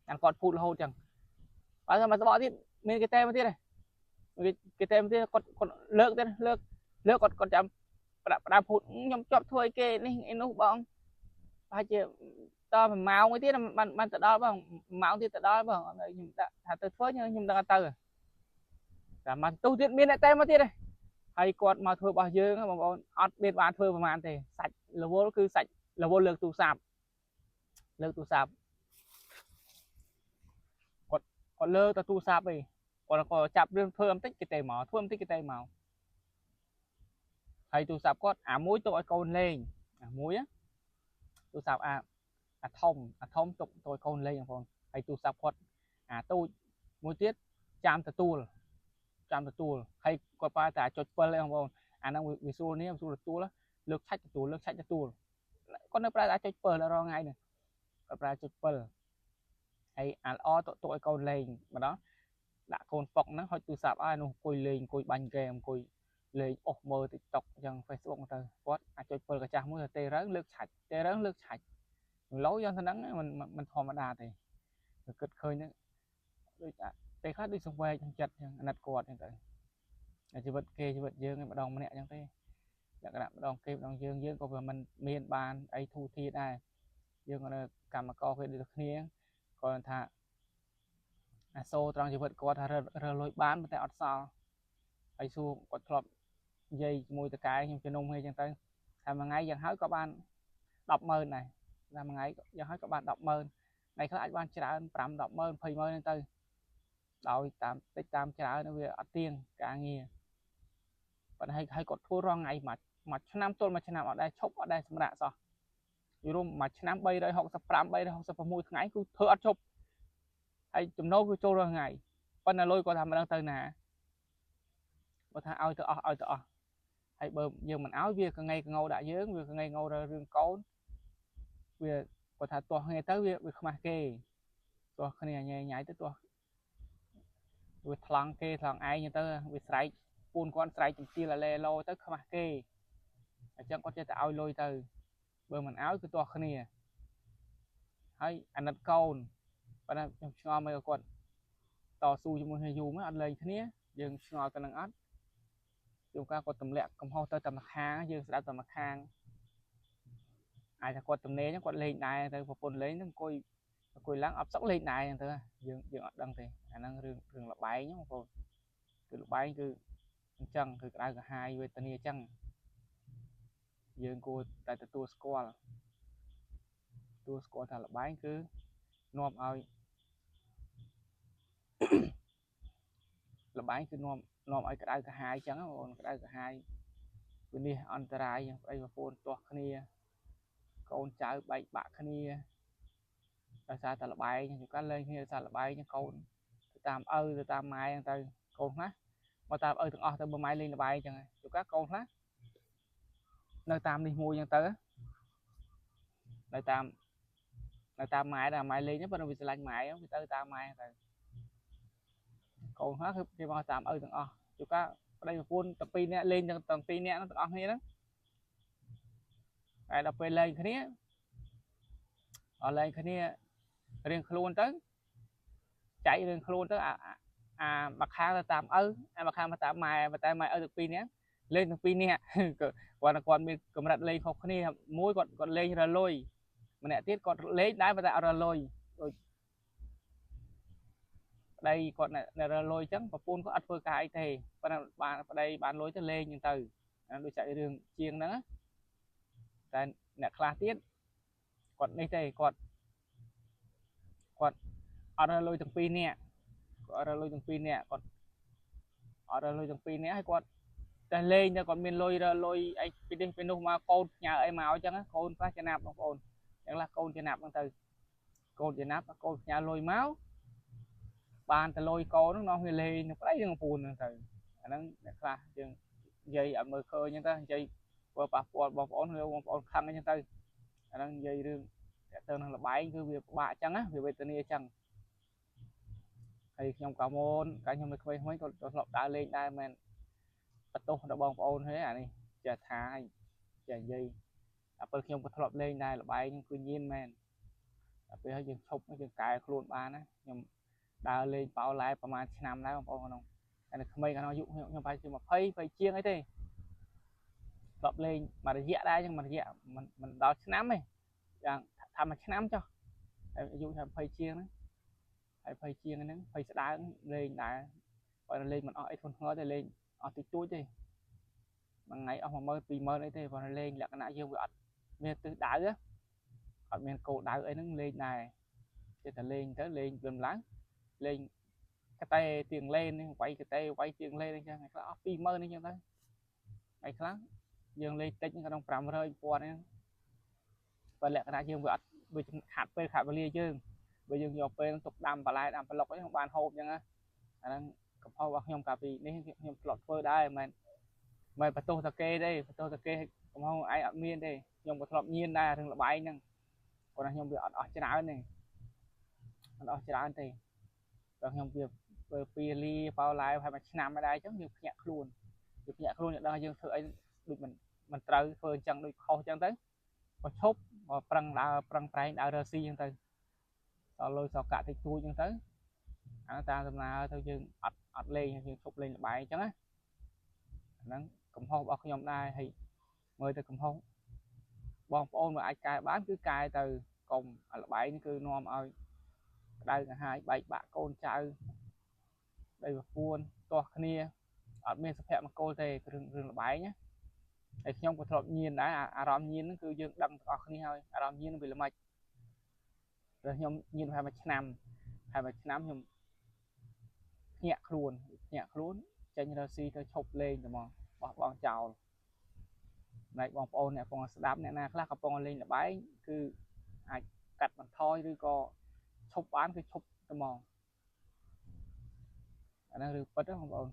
តែគាត់ភូតរហូតចឹងបើមកសបកទៀតមានគេតេមកទៀតគេតេមកទៀតគាត់លើកទៀតលើកគាត់ចាំផ្ដាភូតខ្ញុំជាប់ធ្វើអីគេនេះអីនោះបងប្រហែលជាត1ម៉ោងអីទៀតបានទៅដល់បង1ម៉ោងទៀតទៅដល់បងខ្ញុំដាក់ថាទៅធ្វើខ្ញុំដឹងទៅតែមកទុះទៀតមានអ្នកតែមកទៀតហើយគាត់មកធ្វើរបស់យើងបងប្អូនអត់មានបានធ្វើប្រហែលទេសាច់រវល់គឺសាច់រវល់លើកទូរស័ព្ទគាត់លើទៅទូរស័ព្ទអីគាត់ក៏ចាប់រឿងធ្វើបន្តិចគេតែមកធ្វើបន្តិចគេតែមកហើយទូរស័ព្ទគាត់អាមួយទុកឲ្យកូនលេងអាមួយទូរស័ព្ទអាធំទុកឲ្យកូនលេងបងប្អូនហើយទូរស័ព្ទគាត់អាតូចមួយទៀតចាំទទួលហើយគាត់ប្រើតែចុច7ឯងបងប្អូនអាហ្នឹងវាស្រួលនេះស្រួលទទួលលើកឆាច់ទទួលគាត់នៅប្រើតែចុច7ដល់រងថ្ងៃនេះគាត់ប្រើចុច7ហើយអាល្អទុកឲ្យកូនលេងម្ដងដាក់កូនប៉ុកហ្នឹងហុចទូរស័ព្ទឲ្យនោះអង្គុយលេងអង្គុយបាញ់ហ្គេមអង្គុយលេងអុសមើល TikTok អញ្ចឹង Facebook ទៅគាត់អាចចុច7កាចាស់មួយទេរើលើកឆាច់ឡូវយ៉ាងទៅហ្នឹងមិនធម្មតាទេគិតឃើញហ្នឹងដូចពេលខ្លះដូចសង្វេគក្នុងចិត្តអញ្ចឹងអាណិតគាត់អញ្ចឹងទៅជីវិតគេជីវិតយើងម្ដងម្នាក់អញ្ចឹងទេលក្ខណៈម្ដងគេម្ដងយើងក៏វាមិនមានបានអីធូរធារដែរយើងក៏នៅកម្មករគេដូចគ្នាគាត់ថាអាសូរត្រង់ជីវិតគាត់ថារើលុយបានតែអត់សល់ហើយសួរគាត់ធ្លាប់និយាយជាមួយតកែខ្ញុំជំនុំហ្នឹងអញ្ចឹងទៅថាមួយថ្ងៃយ៉ាងហើយក៏បាន100000ដែរតែមួយថ្ងៃយ៉ាងហើយក៏បាន100000ថ្ងៃខ្លះអាចបានច្រើន5-100000 200000ហ្នឹងទៅដោយតាមតិចតាមច្រើនវាអត់ទៀងការងារប៉ុន្តែហើយគាត់ធ្វើរងថ្ងៃមួយឆ្នាំទល់មួយឆ្នាំអត់ដែរឈប់អត់ដែរសម្រាប់សោះយល់មួយឆ្នាំ365 366ថ្ងៃគឺធ្វើអត់ឈប់ហើយចំណូលគឺចូលរាល់ថ្ងៃប៉ុន្តែលុយគាត់ថាមិនដឹងទៅណាគាត់ថាឲ្យទៅអស់ហើយបើយើងមិនឲ្យវាកងៃកងោដាក់យើងវាកងៃកងោរឿងកូនវាគាត់ថាទាស់គ្នាទៅវាខ្មាស់គេទាស់គ្នាញ៉ៃទៅទាស់វាថ្លង់គេថ្លង់ឯងទៅវាស្រែកពូនគាត់ស្រែកជំទាវឡែឡោទៅខ្មាស់គេអញ្ចឹងគាត់ចេះតែឲ្យលុយទៅបើមិនឲ្យគឺទាស់គ្នាហើយអាណិតកូនប៉ុន្តែខ្ញុំឆ្ងល់មើលគាត់តស៊ូជាមួយគ្នាយូរមកអត់លែងគ្នាយើងឆ្ងល់ទៅនឹងអត់ជួនកាលគាត់ទម្លាក់កំហុសទៅតែម្ខាងយើងស្ដាប់តែម្ខាងអាចថាគាត់ទំនេរគាត់លេងដែរទៅប្រពន្ធលេងហ្នឹងអង្គុយឡើងអត់សុកលេងដែរហ្នឹងទៅយើងអត់ដឹងទេអាហ្នឹងរឿងលបែងហ្នឹងបងប្អូនគឺលបែងគឺអញ្ចឹងគឺក្តៅក្រហាយវេទនាអញ្ចឹង យើងគួរតែទទួលស្គាល់ថាល្បែងគឺនាំឲ្យល្បែងគឺនាំឲ្យក្តៅក្រហាយចឹងបងប្អូនក្តៅក្រហាយវិនិច្ឆ័យអន្តរាយប្តីប្រពន្ធទាស់គ្នាកូនចៅបែកបាក់គ្នាដោយសារតែល្បែងជួនកាលលេងគ្នាដោយសារល្បែងកូនទៅតាមឪទៅតាមម៉ែហ្នឹងទៅកូនខ្លះមកតាមឪទាំងអស់ទៅមើលម៉ែលេងល្បែងចឹងជួនកាលកូនខ្លះនៅតាមនេះមួយចឹងទៅនៅតាមម៉ែដែរម៉ែលេងហ្នឹងប៉ុន្តែវាស្រឡាញ់ម៉ែវាទៅតាមម៉ែទៅកូនខ្លះគឺគេមកតាមឪទាំងអស់ជួនកាលប្តីប្រពន្ធទាំងពីរនាក់លេងទាំងពីរនាក់ហ្នឹងទាំងអស់គ្នាហ្នឹងតែដល់ពេលលេងគ្នារៀងខ្លួនទៅចែករៀងខ្លួនទៅមកខាងទៅតាមឪមកខាងទៅតាមម៉ែតែម៉ែឪទាំងពីរនាក់លេងទាំងពីរនាក់គាត់មានកម្រិតលេងខុសគ្នាមួយគាត់លេងរលុយម្នាក់ទៀតគាត់លេងដែរតែអត់រលុយដូចប្តីគាត់នៅរលុយចឹងប្រពន្ធគាត់អត់ធ្វើការអីទេប៉ុន្តែបានប្តីបានលុយទៅលេងចឹងទៅដូចសាច់រឿងជាងហ្នឹងតែអ្នកខ្លះទៀតគាត់នេះទេគាត់អត់រលុយទាំងពីរនាក់គាត់អត់រលុយទាំងពីរនាក់ហើយគាត់តែលេងតែគាត់មានលុយរលុយអីពីនេះពីនោះមកកូនញ៉ាអីមកអញ្ចឹងកូនខ្លះចំណាប់បងប្អូនចឹងឡាកូនចំណាប់ហ្នឹងទៅកូនចំណាប់កូនញ៉ាលុយមកបានតែលុយកូនហ្នឹងនោះវាលេងនឹងប្តីនឹងប្រពន្ធហ្នឹងទៅអាហ្នឹងអ្នកខ្លះយើងនិយាយអត់មើលឃើញអញ្ចឹងទៅនិយាយធ្វើប៉ះពាល់បងប្អូនខឹងអញ្ចឹងទៅអាហ្នឹងនិយាយរឿងទៅនឹងលបែងគឺវាពិបាកអញ្ចឹងណាវាវេទនាអញ្ចឹងហើយខ្ញុំកាលមុនកាលខ្ញុំនៅក្មេងៗក៏ធ្លាប់ដើរលេងដែរមែនបន្ទោសដល់បងប្អូនទេអានេះចេះថាឲ្យចេះនិយាយតែពេលខ្ញុំក៏ធ្លាប់លេងដែរលបែងហ្នឹងគឺញៀនមែនតែពេលហើយយើងឈប់យើងកែខ្លួនបានណាខ្ញុំដើរលេងប៉ោឡែប្រហែលឆ្នាំដែរបងប្អូនក្នុងតែនៅក្មេងក្នុងអាយុខ្ញុំប្រហែលជា20ជាងអីទេធ្លាប់លេងមួយរយៈដែរចឹងមួយរយៈមិនដល់ឆ្នាំទេយ៉ាងថាមួយឆ្នាំចុះអាយុថា20ជាងហ្នឹងហើយ20ជាងហ្នឹង20ស្ដើងលេងដែរបើលេងមិនអស់អីធ្ងន់ធ្ងរទេលេងអស់តិចតួចទេមួយថ្ងៃអស់10000 20000អីទេបើលេងលក្ខណៈយើងវាអត់មានទិសដៅអត់មានគោលដៅអីហ្នឹងលេងដែរចេះតែលេងទៅលេងលំឡើងលេងកតេទៀងលេងវាយកតេវាយទៀងលេងអញ្ចឹងខ្លះអស់20000អញ្ចឹងទៅហើយខ្លះយើងលេងតិចក្នុង500 1000ហ្នឹងបើលក្ខណៈយើងវាអត់ដូចខាត់ពេលខាត់វេលាយើងបើយើងយកពេលទុកដាំបន្លែដាំប្លុកអីខ្ញុំបានហូបអញ្ចឹងណាអាហ្នឹងកំហុសរបស់ខ្ញុំកាលពីនេះខ្ញុំធ្លាប់ធ្វើដែរមិនបន្ទោសតាគេទេបន្ទោសតាគេកំហុសឯងអត់មានទេខ្ញុំក៏ធ្លាប់ញៀនដែររឿងលបែងហ្នឹងគាត់ថាខ្ញុំវាអត់អស់ច្រើនទេអត់អស់ច្រើនទេដល់ខ្ញុំវាពីលីប៉ោឡែហើយមួយឆ្នាំដែរអញ្ចឹងយើងភ្ញាក់ខ្លួនយើងដឹងយើងធ្វើអីដូចមិនត្រូវធ្វើអញ្ចឹងដូចខុសអញ្ចឹងទៅក៏ឈប់ប្រឹងប្រែងដើររើស៊ីអញ្ចឹងទៅដល់លុយសកាក់តិចតួចអញ្ចឹងទៅអាតាមដំណើរទៅយើងអត់លេងយើងឈប់លេងល្បែងអញ្ចឹងណាអាហ្នឹងកំហុសរបស់ខ្ញុំដែរហើយមើលទៅកំហុសបងប្អូនមកអាចកែបានគឺកែទៅកុំល្បែងគឺនាំឲ្យក្តៅក្រហាយបែកបាក់កូនចៅដីប្រពន្ធទាស់គ្នាអត់មានសុភមង្គលទេរឿងល្បែងណាហើយខ្ញុំក៏ធ្លាប់ញៀនដែរអារម្មណ៍ញៀនហ្នឹងគឺយើងដឹងទាំងអស់គ្នាហើយអារម្មណ៍ញៀនវាល្មិចដល់ខ្ញុំញៀនប្រហែលមួយឆ្នាំខ្ញុំភ្ញាក់ខ្លួនចេញរកស៊ីទៅឈប់លេងតែហ្មងបោះបង់ចោលណែបងប្អូនអ្នកកំពុងស្ដាប់អ្នកណាខ្លះកំពុងលេងល្បែងគឺអាចកាត់បន្ថយឬក៏ឈប់បានគឺឈប់តែហ្មងអាហ្នឹងរឿងពិតបងប្អូន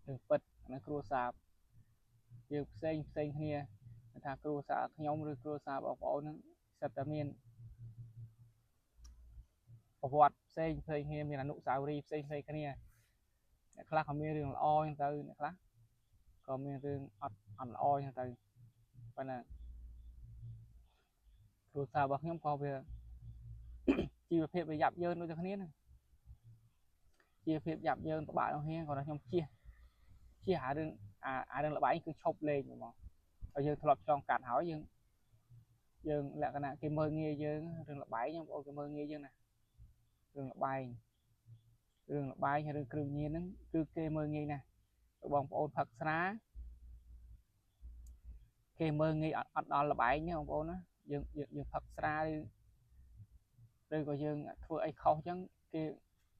រឿងពិតអាហ្នឹងគ្រួសារយើងផ្សេងគ្នាថាគ្រួសារខ្ញុំឬគ្រួសារបងប្អូនហ្នឹងសិតតែមានប្រវត្តិផ្សេងគ្នាមានអនុស្សាវរីយ៍ផ្សេងគ្នាអ្នកខ្លះក៏មានរឿងល្អអញ្ចឹងទៅអ្នកខ្លះក៏មានរឿងអត់ល្អអញ្ចឹងទៅប៉ុន្តែគ្រួសាររបស់ខ្ញុំក៏វាជីវភាពវាយ៉ាប់យ៉ឺនដូចតែគ្នាហ្នឹងជីវភាពយ៉ាប់យ៉ឺនពិបាកដល់គ្នាគាត់ថាខ្ញុំជៀសអារឿងល្បែងគឺឈប់លេងហ្មងហើយយើងធ្លាប់ឆ្លងកាត់ហើយយើងលក្ខណៈគេមើលងាយយើងរឿងល្បែងបងប្អូនគេមើលងាយយើងណារឿងល្បែងហើយរឿងគ្រឿងញៀនហ្នឹងគឺគេមើលងាយណាស់បងប្អូនផឹកស្រា គេមើលងាយអត់ដល់លបែងបងប្អូនណាយើងផឹកស្រាឬក៏យើងធ្វើអីខុសអញ្ចឹង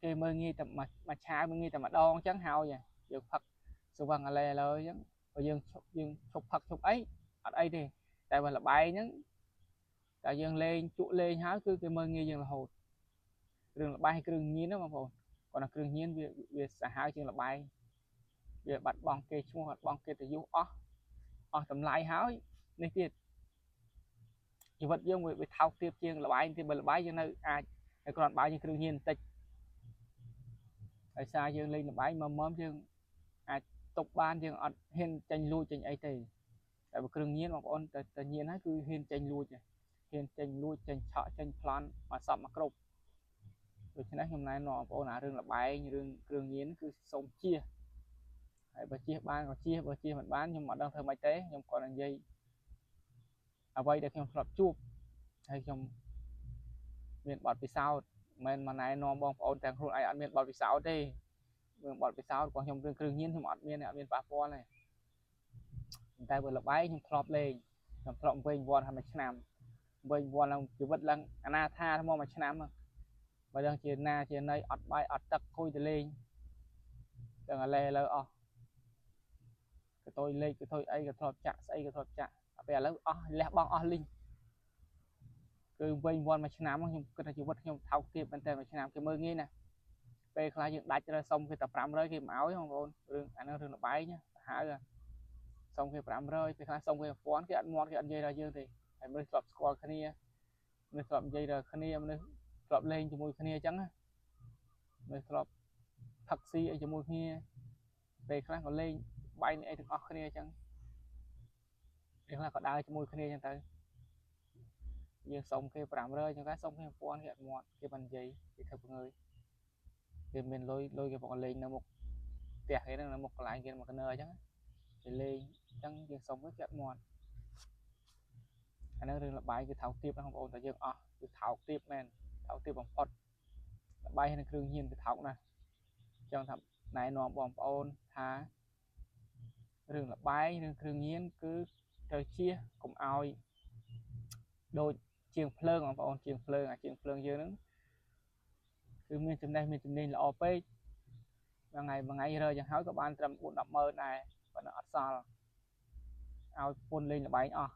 គេមើលងាយតែមួយឆាវមើលងាយតែម្ដងអញ្ចឹងហើយយើងផឹកស្វឹងឥឡូវអញ្ចឹងបើយើងឈប់ផឹកឈប់អីអត់អីទេតែបើលបែងហ្នឹងតែយើងលេងជក់លេងហើយគឺគេមើលងាយយើងរហូតគ្រឿងលបែងគ្រឿងញៀនណាបងប្អូនគាត់ថាគ្រឿងញៀនវាសាហាវជាងលបែងវាបាត់បង់គេឈ្មោះបាត់បង់កិត្តិយសអស់តម្លៃហើយនេះទៀតជីវិតយើងវាថោកទាបជាងលបែងទៀតបើលបែងយើងនៅអាចតែគ្រាន់បើយើងគ្រឿងញៀនបន្តិចហើយសារយើងលេងលបែងមកយើងអាចຕົកបានយើងអត់ហ៊ានចាញ់លួចចាញ់អីទេតែបើគ្រឿងញៀនបងប្អូនតែញៀនហើយគឺហ៊ានចាញ់លួចហ៊ានចាញ់លួចចាញ់ឆក់ចាញ់ប្លន់មកសពមកគ្រប់ដូច្នេះខ្ញុំណែនាំបងប្អូនរឿងលបែងរឿងគ្រឿងញៀនគឺសូមជៀសហើយបើជៀសបានក៏ជៀសបើជៀសមិនបានខ្ញុំអត់ដឹងធ្វើម៉េចទេខ្ញុំគាត់និយាយអ្វីដែលខ្ញុំធ្លាប់ជួបហើយខ្ញុំមានបទពិសោធន៍មិនណែនាំបងប្អូនទាំងខ្លួនឯងអត់មានបទពិសោធន៍ទេរឿងបទពិសោធន៍របស់ខ្ញុំរឿងគ្រឿងញៀនខ្ញុំអត់មានប៉ះពាល់ទេតែបើលបែងខ្ញុំធ្លាប់លេងខ្ញុំធ្លាប់វិញវ័នហើយមួយឆ្នាំវិញវ័នឡើងជីវិតឡើងអនាថាថ្មមួយឆ្នាំបើដឹងជាណាជាណីអត់បាយអត់ទឹកគួយទៅលេងទាំងឥឡូវអស់ក៏តូចលេខក៏តូចអីក៏ធ្លាប់ចាក់ស្អីក៏ធ្លាប់ចាក់ពេលឥឡូវអស់លះបង់អស់លីងគឺវិញវ័នមួយឆ្នាំខ្ញុំគិតថាជីវិតខ្ញុំថោកទាបមែនតើមួយឆ្នាំគេមើលងាយណាពេលខ្លះយើងដាច់ទៅសុំគេតែ500គេមិនអោយបងប្អូនរឿងអានោះរឿងលបែងសាហាវសុំគេ500ពេលខ្លះសុំគេ1000គេអត់មាត់គេអត់និយាយដល់យើងទេហើយមនុស្សធ្លាប់ស្គាល់គ្នាមនុស្សធ្លាប់និយាយដល់គ្នាមនុស្សធ្លាប់លេងជាមួយគ្នាអញ្ចឹងមនុស្សធ្លាប់ផឹកស៊ីអីជាមួយគ្នាពេលខ្លះក៏លេងបាយអីទាំងអស់គ្នាអញ្ចឹងពេលខ្លះក៏ដើរជាមួយគ្នាអញ្ចឹងទៅយើងសុំគេ500អញ្ចឹងតែសុំគេ1000គេអត់មាត់គេមិននិយាយគេធ្វើពងើយគេមានលុយគេบอกលេងនៅមុខផ្ទះគេហ្នឹងនៅមុខកន្លែងគេមកកណើអញ្ចឹងគេលេងអញ្ចឹងយើងសុំគេអត់មាត់អាហ្នឹងរឿងលបាយគឺថោកទាបណាបងប្អូនតែយើងអស់គឺថោកទាបមែនថោកទាបបំផុតលបាយនឹងគ្រឿងញៀនគឺថោកណាស់អញ្ចឹងថាណែនាំបងប្អូនថារឿងលបាយរឿងគ្រឿងញៀនគឺត្រូវជៀសកុំឲ្យដូចជាងភ្លើងបងប្អូនជាងភ្លើងជាងភ្លើងយើងហ្នឹងគឺមានចំណេះមានជំនាញល្អពេកមួយថ្ងៃរើយ៉ាងហើយក៏បានត្រឹម4-10ម៉ឺនដែរប៉ុន្តែអត់សល់ឲ្យពន្ធលេងលបែងអស់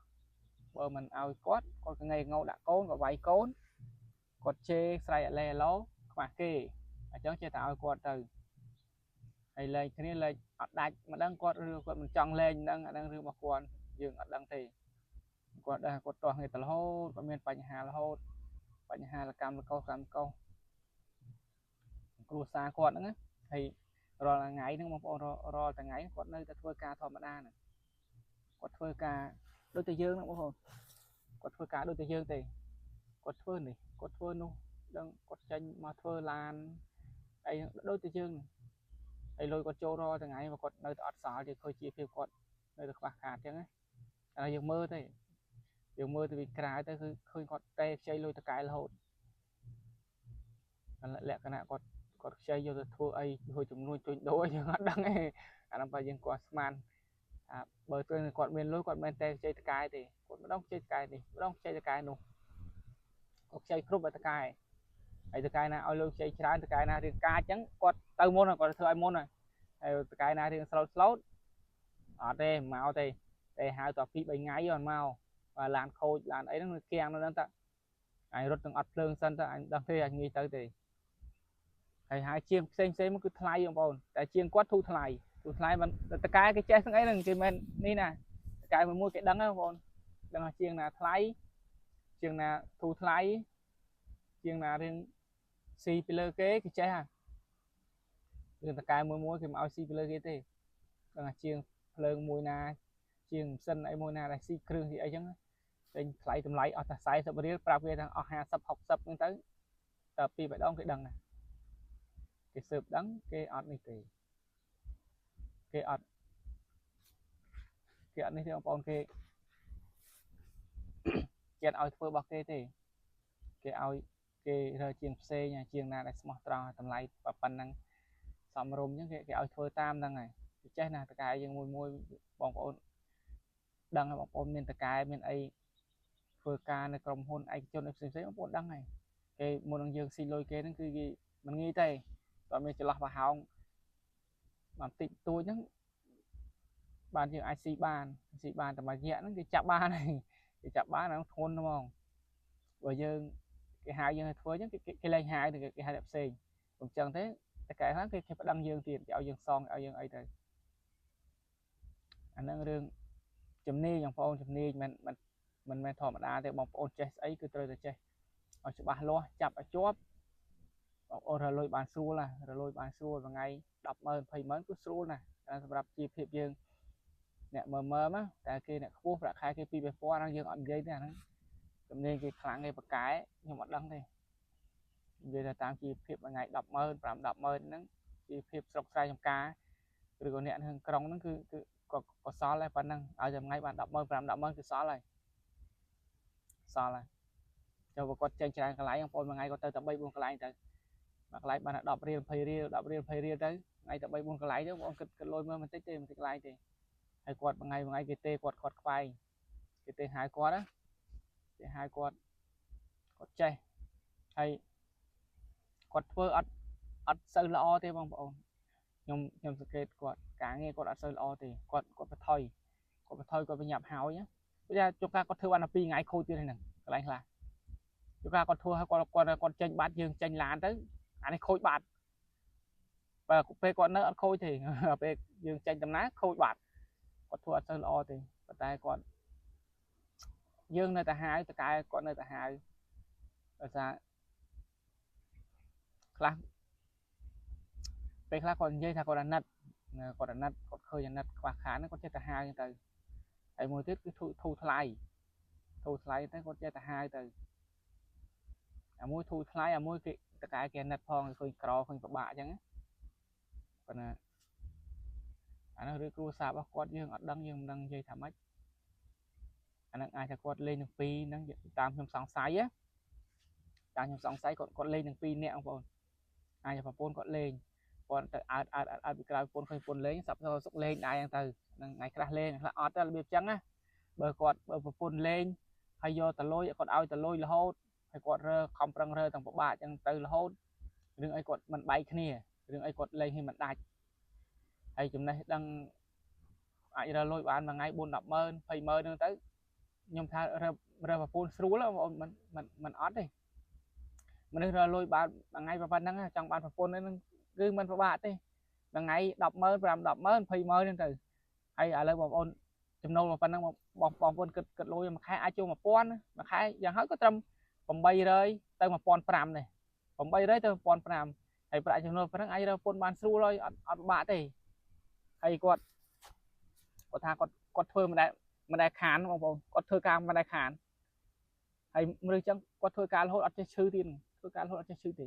បើមិនឲ្យគាត់ក៏ងងដាក់កូនក៏វាយកូនគាត់ជេរស្រែកអលេឡូខ្វះគេអញ្ចឹងចេះតែឲ្យគាត់ទៅហើយលេងគ្នាលេងអត់ដាច់មិនដឹងគាត់ឬគាត់មិនចង់លេងមិនដឹងអាហ្នឹងរឿងរបស់គាត់យើងអត់ដឹងទេគាត់ដែរគាត់ទាស់គ្នាទៅរហូតគាត់មានបញ្ហារហូតបញ្ហាកម្មកោសគ្រួសារគាត់ហ្នឹងហើយរាល់ថ្ងៃហ្នឹងបងប្អូនរាល់ថ្ងៃគាត់នៅតែធ្វើការធម្មតាហ្នឹងគាត់ធ្វើការដូចតែយើងហ្នឹងបងប្អូនគាត់ធ្វើការដូចតែយើងទេគាត់ធ្វើនេះគាត់ធ្វើនោះដឹងគាត់ចេញមកធ្វើឡានអីដូចតែយើងហើយលុយគាត់ចូលរាល់ថ្ងៃmàគាត់នៅតែអត់សល់យើងឃើញជីវភាពគាត់នៅតែខ្វះខាតអញ្ចឹងណាតែយើងមើលទៅពីក្រៅទៅគឺឃើញគាត់តែខ្ចីលុយតកែរហូតលក្ខណៈគាត់ខ្ចីយកទៅធ្វើអីជួយជំនួយជួញដូរយើងអត់ដឹងទេអានោះបើយើងគាត់ស្មានថាបើទោះគាត់មានលុយគាត់មិនតែខ្ចីតកែទេគាត់ម្ដងខ្ចីតកែនេះម្ដងខ្ចីតកែនោះគាត់ខ្ចីគ្រប់តកែហើយតកែណាឲ្យលុយខ្ចីច្រើនតកែណារៀងកាចអញ្ចឹងគាត់ទៅមុនគាត់ធ្វើឲ្យមុនហើយតកែណារៀងស្លូតអត់ទេមកទេតែហៅត2-3ថ្ងៃអត់មកបាទឡានខូចឡានអីហ្នឹងគៀងនៅហ្នឹងតអញរត់ទាំងអត់ភ្លើងសិនទៅអញដឹងទេអញងាយទៅទេហើយជាងផ្សេងមកគឺថ្លៃបងប្អូនតែជាងគាត់ធូរថ្លៃមិនតកែគេចេះទាំងអីហ្នឹងគេមិននេះណាតកែមួយគេដឹងហ្នឹងបងប្អូនដឹងថាជាងណាថ្លៃជាងណាធូរថ្លៃជាងណារៀងស៊ីពីលើគេចេះហ่ะរឿងតកែមួយគេមិនឲ្យស៊ីពីលើគេទេដឹងថាជាងភ្លើងមួយណាជាងម៉ាស៊ីនអីមួយណាដែលស៊ីគ្រឿងស៊ីអីចឹងតែថ្លៃតម្លៃអស់តែ40រៀលប្រាប់គេថាអស់50-60ហ្នឹងទៅតែពីម្ដងគេដឹងណាគេស៊ើបដឹងគេអត់នេះទេគេអត់នេះទេបងប្អូនគេចិត្តឲ្យធ្វើរបស់គេទេគេឲ្យគេរើជាងផ្សេងជាងណាដែលស្មោះត្រង់តម្លៃប៉ុណ្ណឹងសមរម្យអញ្ចឹងគេឲ្យធ្វើតាមហ្នឹងហើយចេះណាតកែយើងមួយបងប្អូន ដឹងបងប្អូនមានតកែមានអីធ្វើការនៅក្រុមហ៊ុនឯកជនផ្សេងៗបងប្អូនដឹងហើយគេមុននឹងយើងស៊ីលុយគេហ្នឹងគឺគេមិនងាយទេតើមានចន្លោះប្រហោងបន្តិចតួចហ្នឹងបានយើងអាចស៊ីបានតែមួយរយៈហ្នឹងគេចាប់បានហើយគេចាប់បានហ្នឹងធ្ងន់ហ្មងបើយើងគេហៅយើងឲ្យធ្វើអញ្ចឹងគេលែងហៅគេហៅតែផ្សេងអញ្ចឹងទេតែកែហ្នឹងគេប្តឹងយើងទៀតគេឲ្យយើងសងឲ្យយើងអីទៅអាហ្នឹងរឿងជំនាញបងប្អូនជំនាញមិនមែនធម្មតាទេបងប្អូនចេះស្អីគឺត្រូវតែចេះឲ្យច្បាស់លាស់ចាប់ឲ្យជាប់បងប្អូនរលួយបានស្រួលណារលួយបានស្រួលមួយថ្ងៃ100000 200000គឺស្រួលណាស់សម្រាប់ជីវភាពយើងអ្នកមើលតែគេអ្នកខ្ពស់ប្រាក់ខែគេ2-3000ហ្នឹងយើងអត់និយាយទេអាហ្នឹងជំនាញគេខ្លាំងគេបកកែខ្ញុំអត់ដឹងទេនិយាយថាតាមជីវភាពមួយថ្ងៃ100000 5-100000ហ្នឹងជីវភាពស្រុកស្រែចំការឬក៏អ្នកនៅក្រុងហ្នឹងគឺក៏សល់ដែរប៉ុណ្ណឹងឲ្យតែថ្ងៃបាន100000 5-100000គឺសល់ហើយចូលបើគាត់ចេញច្រើនកន្លែងបងប្អូនមួយថ្ងៃគាត់ទៅតែ3-4កន្លែងទៅមួយកន្លែងបាន10រៀល20រៀល10រៀល20រៀលទៅថ្ងៃតែ3-4កន្លែងទៅបងគិតលុយមើលបន្តិចទេបន្តិចកន្លែងទេហើយគាត់មួយថ្ងៃគេទេគាត់ខ្វែងគេទេហៅគាត់ណាគេហៅគាត់ចេះហើយគាត់ធ្វើអត់សូវល្អទេបងប្អូនខ្ញុំសង្កេតគាត់ការងារគាត់អត់សូវល្អទេគាត់បន្ថយគាត់បញ្ញាប់ហើយណាព្រោះជួនកាលគាត់ធ្វើបានតែ2ថ្ងៃខូចទៀតហ្នឹងកន្លែងខ្លះជួនកាលគាត់ធ្វើឲ្យគាត់ចេញបាត់យើងចេញឡានទៅអានេះខូចបាត់បើពេលគាត់នៅអត់ខូចទេពេលយើងចេញដំណើរខូចបាត់គាត់ធ្វើអត់សូវល្អទេប៉ុន្តែគាត់យើងនៅតែហៅតកែគាត់នៅតែហៅដោយសារខ្លះពេលខ្លះគាត់និយាយថាគាត់អាណិតគាត់ឃើញអាណិតខ្វះខាតហ្នឹងគាត់ចេះតែហៅទៅហើយមួយទៀតគឺធូរថ្លៃទៅគាត់ចេះតែហៅទៅអាមួយធូរថ្លៃអាមួយគេតកែគេអាណិតផងឃើញក្រឃើញពិបាកអញ្ចឹងប៉ុន្តែអានោះឬគ្រួសាររបស់គាត់យើងអត់ដឹងយើងមិនដឹងនិយាយថាម៉េចអាហ្នឹងអាចថាគាត់លេងនឹង2ហ្នឹងតាមខ្ញុំសង្ស័យគាត់លេងនឹង2នាក់បងប្អូនអាចប្រពន្ធគាត់លេងគាត់ទៅអើតពីក្រៅប្រពន្ធឃើញប្រពន្ធលេងសាប់សុកលេងដែរហ្នឹងទៅហ្នឹងថ្ងៃខ្លះលេងខ្លះអត់ទៅរបៀបចឹងណាបើប្រពន្ធលេងហើយយកតលុយគាត់ឲ្យតលុយរហូតហើយគាត់ខំប្រឹងទាំងពិបាកចឹងទៅរហូតរឿងអីគាត់មិនបែកគ្នារឿងអីគាត់លេងឲ្យមិនដាច់ហើយចំណេះដឹងអាចរលួយបានមួយថ្ងៃ4-100000 200000ហ្នឹងទៅខ្ញុំថារើប្រពន្ធស្រួលបងមិនអត់ទេមនុស្សរលួយបានមួយថ្ងៃប៉ុណ្ណឹងចង់បានប្រពន្ធហ្នឹងគឺមិនពិបាកទេមួយថ្ងៃ100000 5-100000 200000ហ្នឹងទៅហើយឥឡូវបងប្អូនចំណូលប៉ុណ្ណឹងបងប្អូនគិតលុយមួយខែអាចចូល1000មួយខែយ៉ាងហោចក៏ត្រឹម800ទៅ1500ដែរ800ទៅ1500ហើយប្រាក់ចំណូលប៉ុណ្ណឹងអាចរើប្រពន្ធបានស្រួលហើយអត់ពិបាកទេហើយគាត់ថាគាត់ធ្វើមិនដែលខានបងប្អូនគាត់ធ្វើការមិនដែលខានហើយមនុស្សចឹងគាត់ធ្វើការរហូតអត់ចេះឈឺទៀតធ្វើការរហូតអត់ចេះឈឺទេ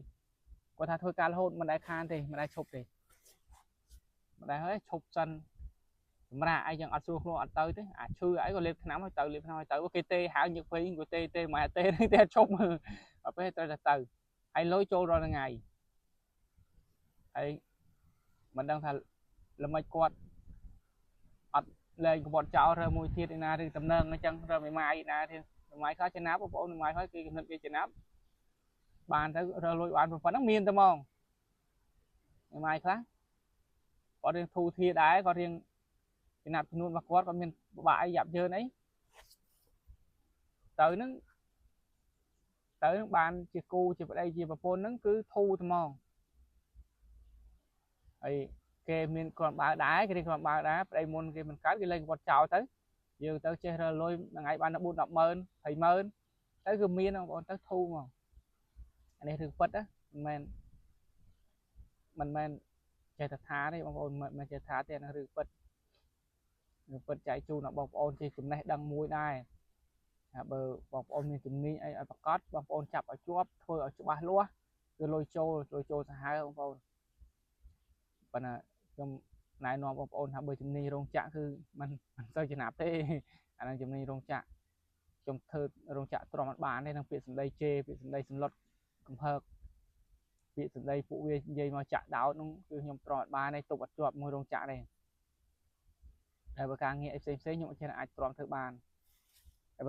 គាត់ថាធ្វើការរហូតមិនដែលខានទេមិនដែលឈប់ទេមិនដែលហើយឈប់សិនសម្រាប់អីចឹងអត់ស្រួលខ្លួនអត់ទៅទេអាឈឺអីក៏លេបថ្នាំឲ្យទៅគេទេហៅញឹកពេកក៏ទេមកទេទេឈប់មើលដល់ពេលត្រូវតែទៅហើយលុយចូលរាល់ថ្ងៃហើយមិនដឹងថាល្មិចគាត់អត់លែងគាត់ចោលរើមួយទៀតឯណាឬតំណែងអញ្ចឹងរើមួយម៉ាយណាទៀតម៉ាយខ្លះចំណាប់បងប្អូនម៉ាយខ្លះគេកំណត់គេចំណាប់បានទៅរើលុយបានប៉ុណ្ណឹងមានតែហ្មងម៉ាយខ្លះគាត់រៀងធូរធាដែរគាត់រៀងចំណាប់ចំនួនរបស់គាត់មានពិបាកអីយ៉ាប់យ៉ឺនអីទៅហ្នឹងបានជាគូជាប្តីជាប្រពន្ធហ្នឹងគឺធូរតែហ្មងហើយគេមានគ្រាន់បើដែរគេគ្រាន់បើដែរប្តីមុនគេមិនកើតគេលែងគាត់ចោលទៅយើងទៅចេះរើលុយមួយថ្ងៃបាន4-100000 20000ទៅគឺមានបងប្អូនទៅធូរហ្មងអានេះរឿងពិតណាមិនមែនចេះតែថាទេបងប្អូនមិនចេះថាទេអារឿងពិតចែកជូនដល់បងប្អូនជាចំណេះដឹងមួយដែរបើបងប្អូនមានជំនាញអីឲ្យប្រកបបងប្អូនចាប់ឲ្យជាប់ធ្វើឲ្យច្បាស់លាស់គឺលុយចូលសាហាវបងប្អូនប៉ុន្តែខ្ញុំណែនាំបងប្អូនថាបើជំនាញរោងចក្រគឺមិនសូវចំណាប់ទេអានឹងជំនាញរោងចក្រខ្ញុំធ្វើរោងចក្រទ្រាំអត់បានទេនឹងពាក្យសម្ដីជេរពាក្យសម្ដីសន្លត់កំហើកពាក្យសម្ដីពួកវានិយាយមកចាក់ដោតនោះគឺខ្ញុំទ្រាំអត់បានទេទុកអត់ជាប់មួយរោងចក្រទេ ហើយបើការងារផ្សេងខ្ញុំអត់ចេះអាចទ្រាំធ្វើបានហើយ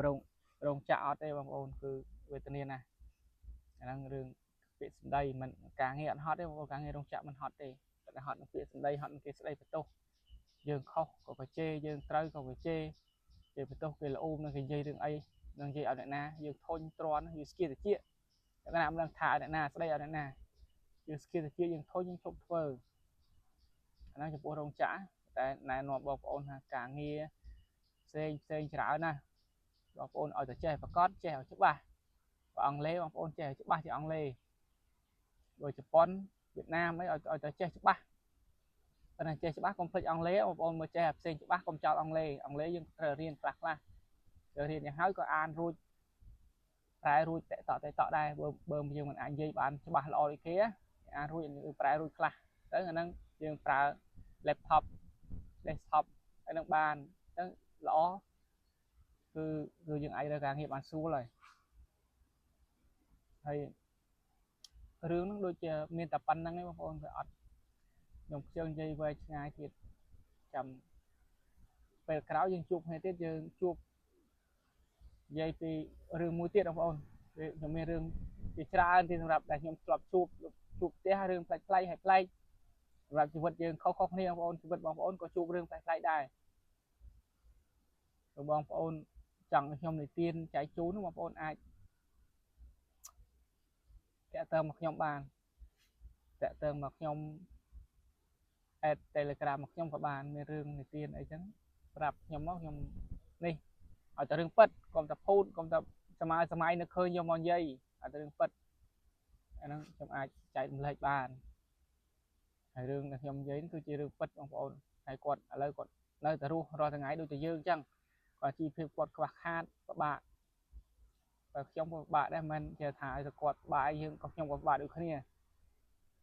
រោងចក្រអត់ទេបងប្អូនគឺវេទនាណាស់អាហ្នឹងរឿងពាក្យសម្ដីមិនការងារអត់ហត់ទេបងប្អូនការងាររោងចក្រមិនហត់ទេតែហត់នឹងពាក្យសម្ដីហត់នឹងគេស្ដីបន្ទោសយើងខុសក៏បជេយើងត្រូវក៏បជេគេបន្ទោសគេល្អូមនឹងគេនិយាយរឿងអីនឹងនិយាយឲ្យអ្នកណាយើងធុញទ្រាន់យើងស្គៀតិចតែណាមិនដឹងថាឲ្យអ្នកណាស្ដីឲ្យអ្នកណាយើងស្គៀតិចយើងធុញយើងឈប់ធ្វើអាហ្នឹងចំពោះរោងចក្រតែណែនាំបងប្អូនថាការងារផ្សេងច្រើនណាស់បងប្អូនឲ្យតែចេះប្រកបចេះឲ្យច្បាស់បើអង់គ្លេសបងប្អូនចេះឲ្យច្បាស់ជាអង់គ្លេសដូចជប៉ុនវៀតណាមអីឲ្យតែចេះច្បាស់ប៉ុន្តែចេះច្បាស់កុំភ្លេចអង់គ្លេសបងប្អូនមើលចេះផ្សេងច្បាស់កុំចោលអង់គ្លេសយើងត្រូវរៀនខ្លះត្រូវរៀនយ៉ាងហើយក៏អានរួចប្រែរួចតេតដែរបើយើងមិនអាចនិយាយបានច្បាស់ល្អដូចគេអានរួចប្រែរួចខ្លះទៅអាហ្នឹងយើងប្រើ laptop desktop ហើយនឹងបានអញ្ចឹងល្អគឺយើងអាចរើការងារបានស្រួលហើយរឿងហ្នឹងដូចជាមានតែប៉ុណ្្នឹងឯងបងប្អូនវាអត់ខ្ញុំខ្ជិលនិយាយវែងឆ្ងាយទៀតចាំពេលក្រោយយើងជួបគ្នាទៀតយើងជួបនិយាយពីរឿងមួយទៀតបងប្អូនខ្ញុំមានរឿងជាច្រើនទៀតសម្រាប់ដែលខ្ញុំធ្លាប់ជួបផ្ទះរឿងផ្លេចហើយផ្លែកសម្រាប់ជីវិតយើងខុសគ្នាបងប្អូនជីវិតបងប្អូនក៏ជួបរឿងផ្លែកដែរបងប្អូនចង់ឲ្យខ្ញុំនិទានចែកជូនបងប្អូនអាចតាក់ទងមកខ្ញុំបានតាក់ទងមកខ្ញុំ add Telegram មកខ្ញុំក៏បានមានរឿងនិទានអីចឹងប្រាប់ខ្ញុំមកខ្ញុំនេះឲ្យតែរឿងពិតកុំតែផូតកុំតែសម័យនៅឃើញយកមកនិយាយឲ្យតែរឿងពិតអាហ្នឹងខ្ញុំអាចចែករំលែកបានហើយរឿងដែលខ្ញុំនិយាយគឺជារឿងពិតបងប្អូនហើយគាត់ឥឡូវគាត់នៅតែរស់រាល់ថ្ងៃដូចតែយើងចឹងគាត់ជីវភាពគាត់ខ្វះខាតពិបាកតែខ្ញុំក៏ពិបាកដែរមិនចេះថាឲ្យតែគាត់ពិបាកយើងក៏ខ្ញុំក៏ពិបាកដូចគ្នា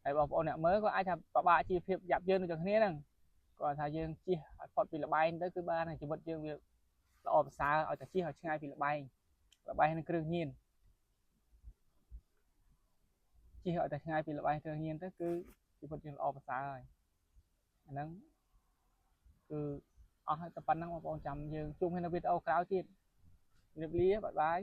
ហើយបងប្អូនអ្នកមើលក៏អាចថាពិបាកជីវភាពយ៉ាប់យើងដូចគ្នាហ្នឹងគាត់ថាយើងជិះឲ្យផុតពីលបែងទៅគឺបានជីវិតយើងវាល្អប្រសើរឲ្យតែជិះឲ្យឆ្ងាយពីលបែងនឹងគ្រឿងញៀនជិះឲ្យតែឆ្ងាយពីលបែងគ្រឿងញៀនទៅគឺជីវិតយើងល្អប្រសើរហើយអាហ្នឹងគឺអស់តែប៉ុណ្្នឹងបងប្អូនចាំយើងជួបគ្នានៅវីដេអូក្រោយទៀតជម្រាបលាបាយបាយ